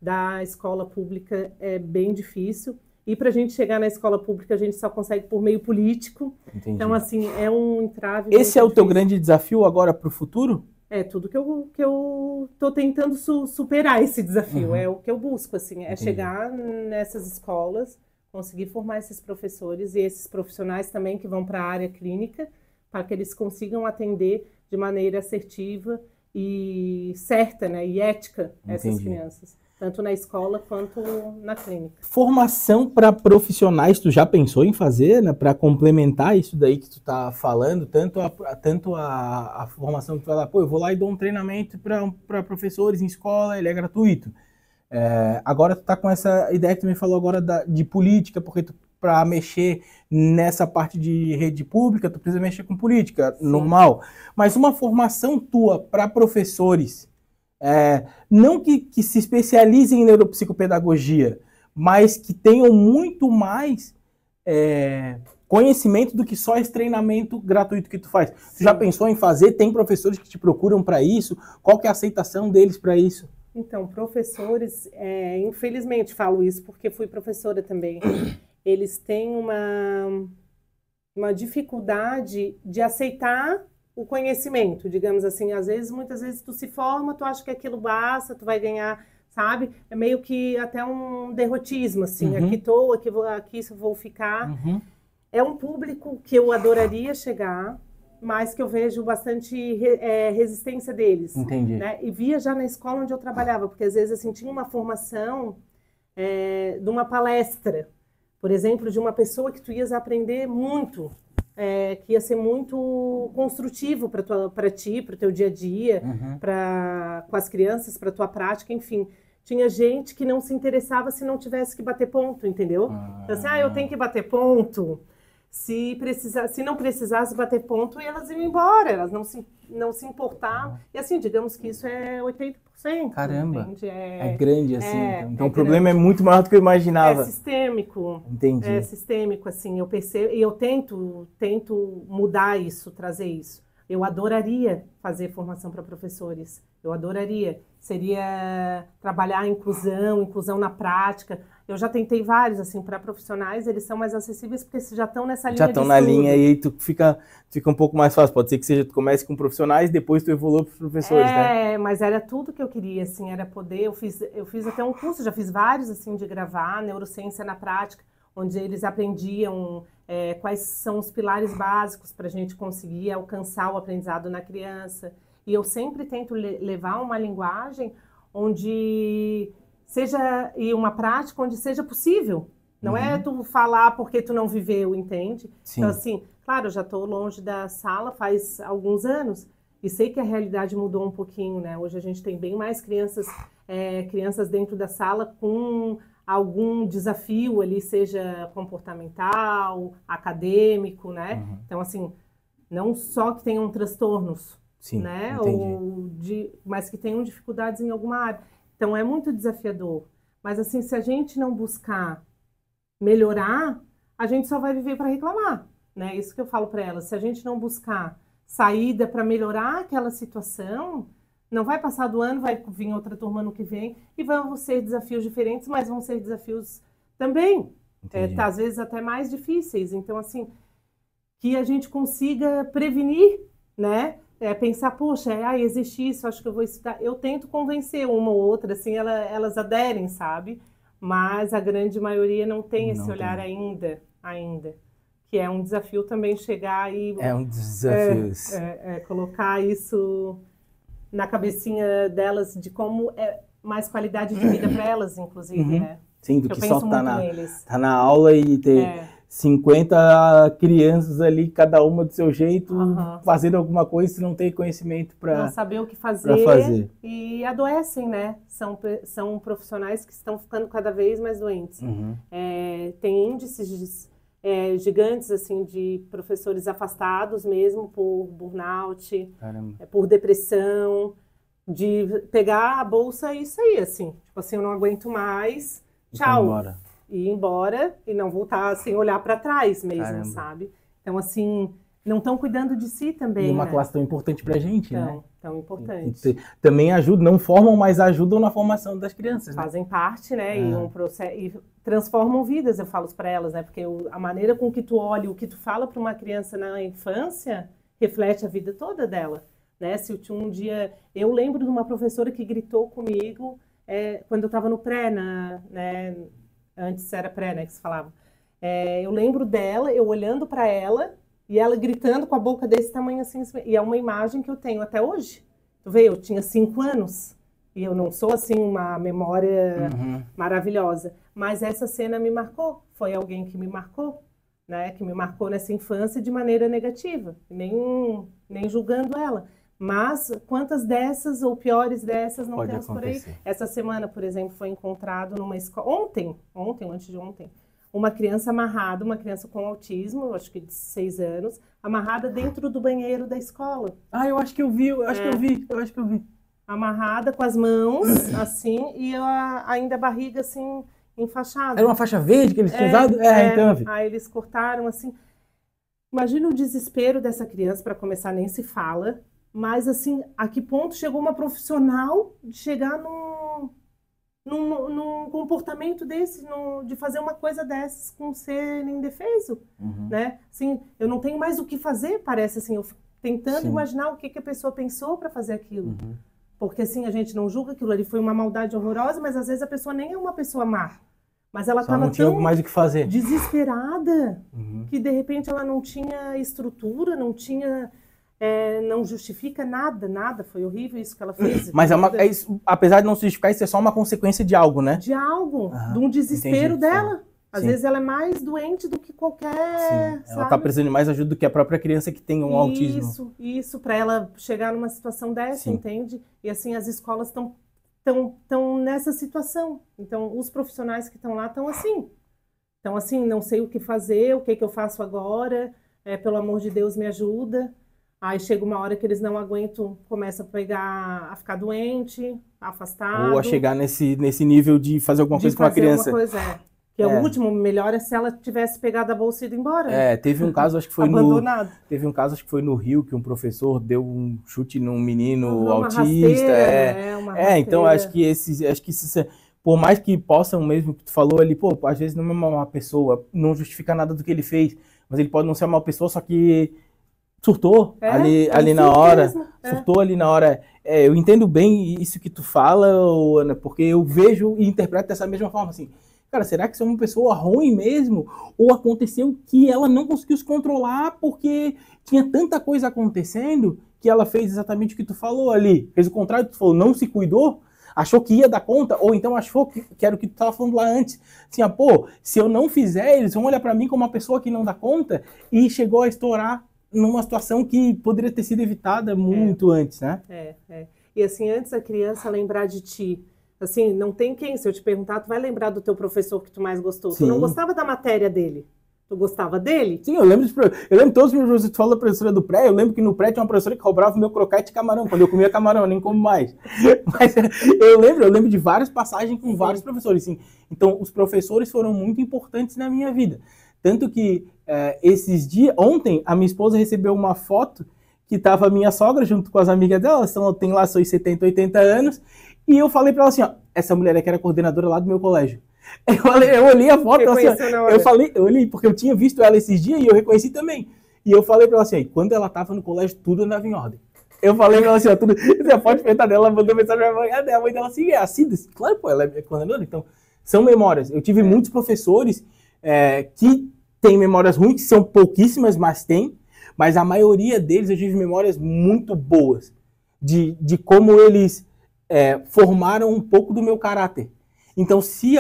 da escola pública é bem difícil. E para a gente chegar na escola pública, a gente só consegue por meio político. Entendi. Então, assim, é um entrave. Esse é o teu grande desafio agora para o futuro? É tudo que eu tô tentando superar esse desafio. É o que eu busco, assim, é chegar nessas escolas, conseguir formar esses professores e esses profissionais também que vão para a área clínica, para que eles consigam atender de maneira assertiva e certa, né, e ética essas crianças. Tanto na escola quanto na clínica. Formação para profissionais, tu já pensou em fazer, né, para complementar isso daí que tu tá falando, tanto a formação que tu vai lá, eu vou lá e dou um treinamento para professores em escola, ele é gratuito. Agora tu tá com essa ideia que tu me falou agora de política, porque para mexer nessa parte de rede pública, tu precisa mexer com política, sim, normal. Mas uma formação tua para professores, não que se especializem em neuropsicopedagogia, mas que tenham muito mais conhecimento do que só esse treinamento gratuito que tu faz. Sim. Tu já pensou em fazer? Tem professores que te procuram para isso? Qual que é a aceitação deles para isso? Então, professores, infelizmente falo isso porque fui professora também, eles têm uma dificuldade de aceitar o conhecimento, digamos assim. Muitas vezes tu se forma, tu acha que aquilo basta, tu vai ganhar, sabe? É meio que até um derrotismo, assim, aqui tô, aqui vou ficar. É um público que eu adoraria chegar, mas que eu vejo bastante resistência deles. Entendi. Né? E via já na escola onde eu trabalhava, porque às vezes assim, tinha uma formação de uma palestra, por exemplo, de uma pessoa que tu ias aprender muito, que ia ser muito construtivo para ti, para o teu dia a dia, com as crianças, para a tua prática, enfim. Tinha gente que não se interessava se não tivesse que bater ponto, entendeu? Então assim, eu tenho que bater ponto. Se não precisasse bater ponto, elas iam embora, elas não se importavam. E assim, digamos que isso é 80%. Caramba, entende? É grande assim. Então o problema é muito maior do que eu imaginava. É sistêmico. Entendi. É sistêmico, assim, eu percebo, e eu tento mudar isso, trazer isso. Eu adoraria fazer formação para professores, eu adoraria. Seria trabalhar a inclusão na prática. Eu já tentei vários, assim, para profissionais, eles são mais acessíveis porque já estão nessa linha de estudo. Já estão na linha e aí tu fica um pouco mais fácil. Pode ser que tu comece com profissionais, depois tu evolua para os professores, né? Mas era tudo que eu queria, assim, era poder... Eu fiz até um curso, já fiz vários, assim, de gravar, neurociência na prática, onde eles aprendiam quais são os pilares básicos para a gente conseguir alcançar o aprendizado na criança. E eu sempre tento levar uma linguagem onde e uma prática onde seja possível. Não é tu falar porque tu não viveu, entende? Sim. Então, assim, claro, eu já estou longe da sala faz alguns anos e sei que a realidade mudou um pouquinho, né? Hoje a gente tem bem mais crianças dentro da sala com algum desafio ali, seja comportamental, acadêmico, né? Então, assim, não só que tenham transtornos, sim, né? Mas que tenham dificuldades em alguma área. Então, é muito desafiador. Mas, assim, se a gente não buscar melhorar, a gente só vai viver para reclamar, né? Isso que eu falo para elas. Se a gente não buscar saída para melhorar aquela situação, não vai passar do ano, vai vir outra turma no que vem e vão ser desafios diferentes, mas vão ser desafios também, às vezes até mais difíceis. Então, assim, que a gente consiga prevenir, né? Pensar, poxa, existe isso, acho que eu vou estudar. Eu tento convencer uma ou outra, assim, elas aderem, sabe? Mas a grande maioria não tem esse olhar ainda. Que é um desafio também chegar e... É um desafio. Colocar isso na cabecinha delas de como é mais qualidade de vida para elas, inclusive, né? Sim, do que só tá na aula e ter 50 crianças ali, cada uma do seu jeito, fazendo alguma coisa, se não tem conhecimento para... Não saber o que fazer. E adoecem, né? São profissionais que estão ficando cada vez mais doentes. Tem índices gigantes, assim, de professores afastados mesmo por burnout, por depressão, de pegar a bolsa e sair, assim. Tipo assim, eu não aguento mais, tchau. Ir embora e não voltar sem olhar para trás mesmo, sabe? Então, assim, não estão cuidando de si também, e uma classe tão importante pra gente, né? Tão importante. Também ajudam, não formam, mas ajudam na formação das crianças, né? Fazem parte, né? E transformam vidas, eu falo para elas, né? Porque a maneira com que tu olha, o que tu fala para uma criança na infância, reflete a vida toda dela, né? Se um dia... Eu lembro de uma professora que gritou comigo quando eu estava no pré, né? Antes era pré, né, que se falava. Eu lembro dela, eu olhando para ela e ela gritando com a boca desse tamanho assim. E é uma imagem que eu tenho até hoje. Tu vê, eu tinha 5 anos e eu não sou assim uma memória maravilhosa. Mas essa cena me marcou. Foi alguém que me marcou, né? Que me marcou nessa infância de maneira negativa. Nem julgando ela. Mas quantas dessas ou piores dessas não Pode temos acontecer. por aí? Essa semana, por exemplo, foi encontrado numa escola, ontem ou antes de ontem, uma criança amarrada, uma criança com autismo, acho que de 6 anos, amarrada dentro do banheiro da escola. Ah, eu acho que eu vi, eu acho que eu vi. Amarrada com as mãos, assim, e ainda a barriga, assim, enfaixada. Era uma faixa verde que eles tinham usado? Então eu vi. Aí eles cortaram, assim. Imagina o desespero dessa criança, para começar, nem se fala. Mas, assim, a que ponto chegou uma profissional de chegar num comportamento desse, de fazer uma coisa dessas com um ser indefeso, né? Assim, eu não tenho mais o que fazer, parece, assim, eu fico tentando imaginar o que a pessoa pensou para fazer aquilo. Porque, assim, a gente não julga aquilo ali, foi uma maldade horrorosa, mas às vezes a pessoa nem é uma pessoa má. Mas ela estava tão mais o que fazer. Desesperada que, de repente, ela não tinha estrutura, não tinha... não justifica nada. Foi horrível isso que ela fez. Mas isso, apesar de não se justificar, isso é só uma consequência de algo, né? De algo, de um desespero dela. Às vezes ela é mais doente do que qualquer... Ela tá precisando de mais ajuda do que a própria criança que tem um autismo. Isso, para ela chegar numa situação dessa, entende? E assim, as escolas estão nessa situação. Então, os profissionais que estão lá estão assim. Então, assim, não sei o que fazer, o que eu faço agora, pelo amor de Deus, me ajuda. Aí chega uma hora que eles não aguentam, começa a ficar doente, afastado. Ou a chegar nesse nível de fazer alguma coisa com a criança. Que o último melhor é se ela tivesse pegado a bolsa e ido embora. Teve um caso, acho que foi abandonado. Teve um caso, acho que foi no Rio, que um professor deu um chute num menino autista. Rasteira. Então acho que por mais que possam mesmo, que tu falou ali, pô, às vezes não é uma pessoa, não justifica nada do que ele fez, mas ele pode não ser uma pessoa, só que surtou ali na hora. Surtou ali na hora. Eu entendo bem isso que tu fala, Ana, porque eu vejo e interpreto dessa mesma forma, assim. Cara, será que isso é uma pessoa ruim mesmo? Ou aconteceu que ela não conseguiu se controlar porque tinha tanta coisa acontecendo que ela fez exatamente o que tu falou ali? Fez o contrário, tu falou, não se cuidou, achou que ia dar conta, ou então achou que era o que tu estava falando lá antes. Assim, se eu não fizer, eles vão olhar para mim como uma pessoa que não dá conta, e chegou a estourar numa situação que poderia ter sido evitada muito antes, né? E assim, antes a criança lembrar de ti, assim, não tem quem, se eu te perguntar, tu vai lembrar do teu professor que tu mais gostou. Sim. Tu não gostava da matéria dele? Tu gostava dele? Sim, eu lembro todos os meus professores. Tu falou da professora do pré, eu lembro que no pré tinha uma professora que roubava o meu crocante de camarão. Quando eu comia camarão, eu nem como mais. Mas eu lembro de várias passagens com vários professores. Sim. Então, os professores foram muito importantes na minha vida. Tanto que esses dias, ontem, a minha esposa recebeu uma foto que tava a minha sogra junto com as amigas dela, ela tem lá seus 70, 80 anos, e eu falei pra ela assim, essa mulher aqui era coordenadora lá do meu colégio. Eu olhei a foto, assim, eu olhei, porque eu tinha visto ela esses dias e eu reconheci também. E eu falei pra ela assim, quando ela tava no colégio, tudo andava em ordem. Eu falei pra ela assim, tudo, você pode perguntar dela, ela mandou mensagem pra mãe, a mãe dela assim, é assim, claro, pô, ela é coordenadora, então, são memórias. Eu tive muitos professores que têm memórias ruins, que são pouquíssimas, mas tem, mas a maioria deles eu tive memórias muito boas, de como eles formaram um pouco do meu caráter. Então, se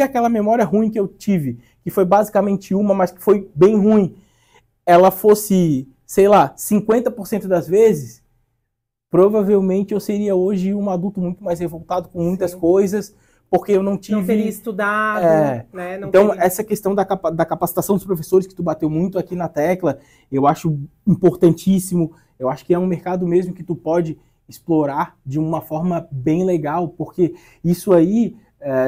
aquela memória ruim que eu tive, que foi basicamente uma, mas que foi bem ruim, ela fosse, sei lá, 50% das vezes, provavelmente eu seria hoje um adulto muito mais revoltado com muitas coisas, porque eu não tive... Não teria estudado, né? Então, essa questão da capacitação dos professores, que tu bateu muito aqui na tecla, eu acho importantíssimo. Eu acho que é um mercado mesmo que tu pode explorar de uma forma bem legal, porque isso aí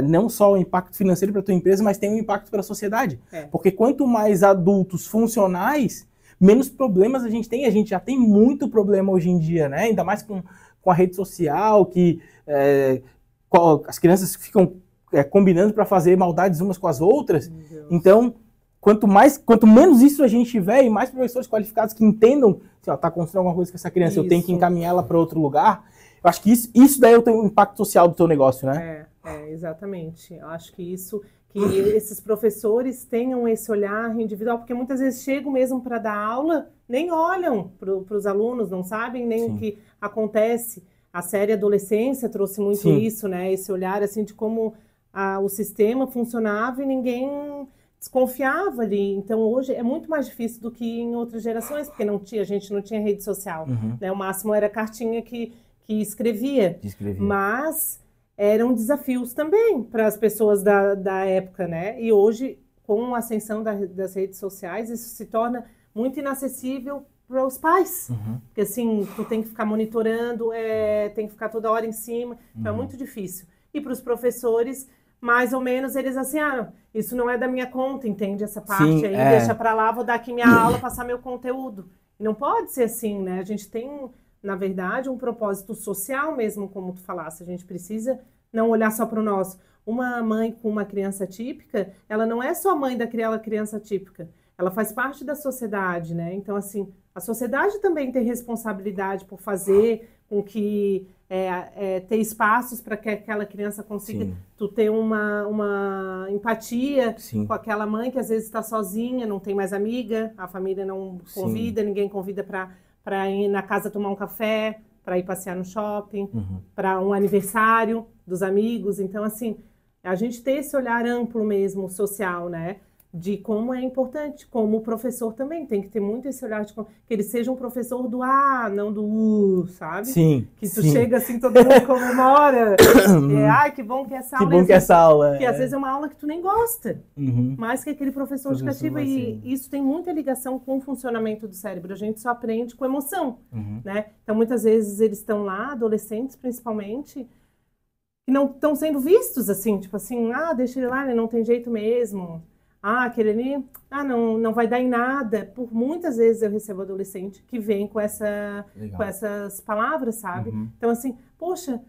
não só o impacto financeiro para tua empresa, mas tem um impacto para a sociedade. Porque quanto mais adultos funcionais, menos problemas a gente tem. A gente já tem muito problema hoje em dia, né? Ainda mais com a rede social, que as crianças ficam combinando para fazer maldades umas com as outras. Então, quanto menos isso a gente tiver, e mais professores qualificados que entendam, assim, tá acontecendo alguma coisa com essa criança, eu tenho que encaminhar ela para outro lugar. Eu acho que isso daí tem um impacto social do teu negócio, né? Exatamente. Eu acho que que esses professores tenham esse olhar individual, porque muitas vezes chegam mesmo para dar aula, nem olham para os alunos, não sabem nem o que acontece. A série Adolescência trouxe muito isso, né? Esse olhar assim de como o sistema funcionava e ninguém desconfiava ali. Então, hoje é muito mais difícil do que em outras gerações, porque a gente não tinha rede social. Né? O máximo era cartinha que escrevia. Mas eram desafios também para as pessoas da época, né? E hoje, com a ascensão das redes sociais, isso se torna muito inacessível para os pais. Porque assim, tu tem que ficar monitorando, tem que ficar toda hora em cima, então é muito difícil. E para os professores, mais ou menos, eles assim, isso não é da minha conta, entende? Essa parte aí, deixa para lá, vou dar aqui minha aula, passar meu conteúdo. E não pode ser assim, né? A gente tem, na verdade, um propósito social mesmo, como tu falasse. A gente precisa não olhar só para o nosso. Uma mãe com uma criança típica, ela não é só mãe daquela criança típica. Ela faz parte da sociedade, né? Então, assim, a sociedade também tem responsabilidade por fazer com que ter espaços para que aquela criança consiga tu ter uma empatia com aquela mãe que às vezes está sozinha, não tem mais amiga, a família não convida, ninguém convida para ir na casa tomar um café, para ir passear no shopping, para um aniversário dos amigos. Então, assim, a gente ter esse olhar amplo mesmo, social, né? De como é importante, como o professor também tem que ter muito esse olhar de que ele seja um professor do não do sabe? Sim. Que tu chega assim, todo mundo comemora. Que bom que essa aula. Que bom que essa aula. Que às vezes é uma aula que tu nem gosta, mas que aquele professor te cativa. E isso tem muita ligação com o funcionamento do cérebro. A gente só aprende com emoção, né? Então muitas vezes eles estão lá, adolescentes principalmente, que não estão sendo vistos assim, tipo assim, deixa ele lá, ele não tem jeito mesmo. Aquele ali, não vai dar em nada. Por muitas vezes eu recebo adolescente que vem com essas palavras, sabe? Então, assim, poxa,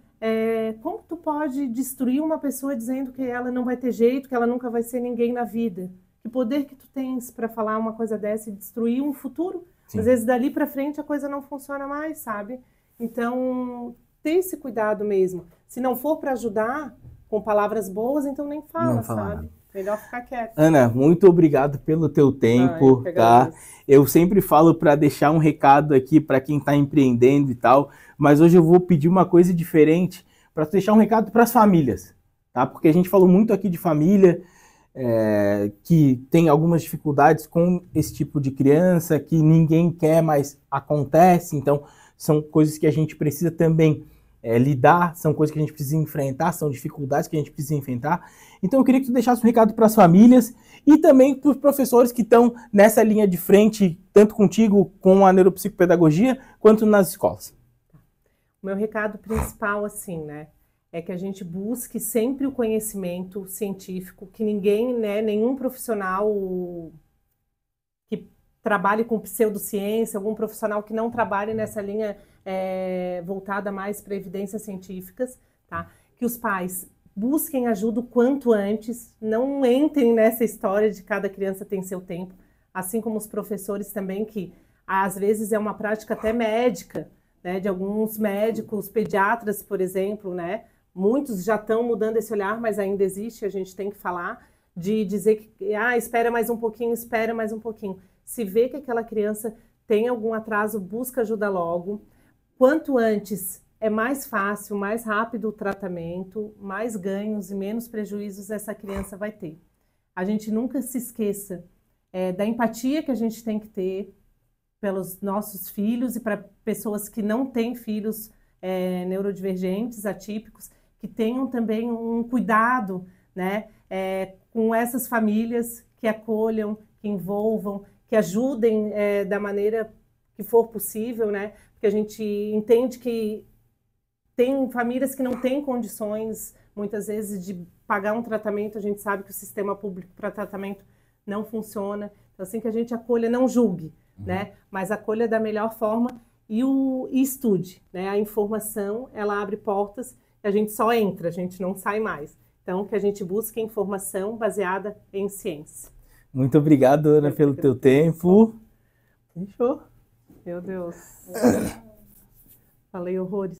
como tu pode destruir uma pessoa dizendo que ela não vai ter jeito, que ela nunca vai ser ninguém na vida? Que poder que tu tens para falar uma coisa dessa e destruir um futuro? Às vezes, dali para frente, a coisa não funciona mais, sabe? Então, ter esse cuidado mesmo. Se não for para ajudar com palavras boas, então nem fala, sabe? Melhor ficar quieto. Ana, muito obrigado pelo teu tempo, tá? Eu sempre falo para deixar um recado aqui para quem está empreendendo e tal, mas hoje eu vou pedir uma coisa diferente, para deixar um recado para as famílias, tá? Porque a gente falou muito aqui de família, que tem algumas dificuldades com esse tipo de criança, que ninguém quer, mas acontece, então são coisas que a gente precisa também lidar, são coisas que a gente precisa enfrentar, são dificuldades que a gente precisa enfrentar. Então eu queria que tu deixasse um recado para as famílias e também para os professores que estão nessa linha de frente, tanto contigo com a neuropsicopedagogia, quanto nas escolas. O meu recado principal, assim, né, é que a gente busque sempre o conhecimento científico, que ninguém, né, nenhum profissional que trabalhe com pseudociência, algum profissional que não trabalhe nessa linha voltada mais para evidências científicas, tá? Que os pais busquem ajuda o quanto antes, não entrem nessa história de cada criança tem seu tempo, assim como os professores também, que às vezes é uma prática até médica, né? De alguns médicos, pediatras, por exemplo, né? Muitos já estão mudando esse olhar, mas ainda existe, a gente tem que falar, de dizer que, espera mais um pouquinho, espera mais um pouquinho. Se vê que aquela criança tem algum atraso, busca ajuda logo. Quanto antes é mais fácil, mais rápido o tratamento, mais ganhos e menos prejuízos essa criança vai ter. A gente nunca se esqueça da empatia que a gente tem que ter pelos nossos filhos e para pessoas que não têm filhos neurodivergentes, atípicos, que tenham também um cuidado, né, com essas famílias, que acolham, que envolvam, que ajudem da maneira que for possível, né? Porque a gente entende que tem famílias que não têm condições, muitas vezes, de pagar um tratamento. A gente sabe que o sistema público para tratamento não funciona. Então, assim, que a gente acolha, não julgue, né? Mas acolha da melhor forma e estude, né? A informação, ela abre portas e a gente só entra, a gente não sai mais. Então, que a gente busque informação baseada em ciência. Muito obrigado, Ana, pelo teu tempo. Fechou. Meu Deus. Falei horrores.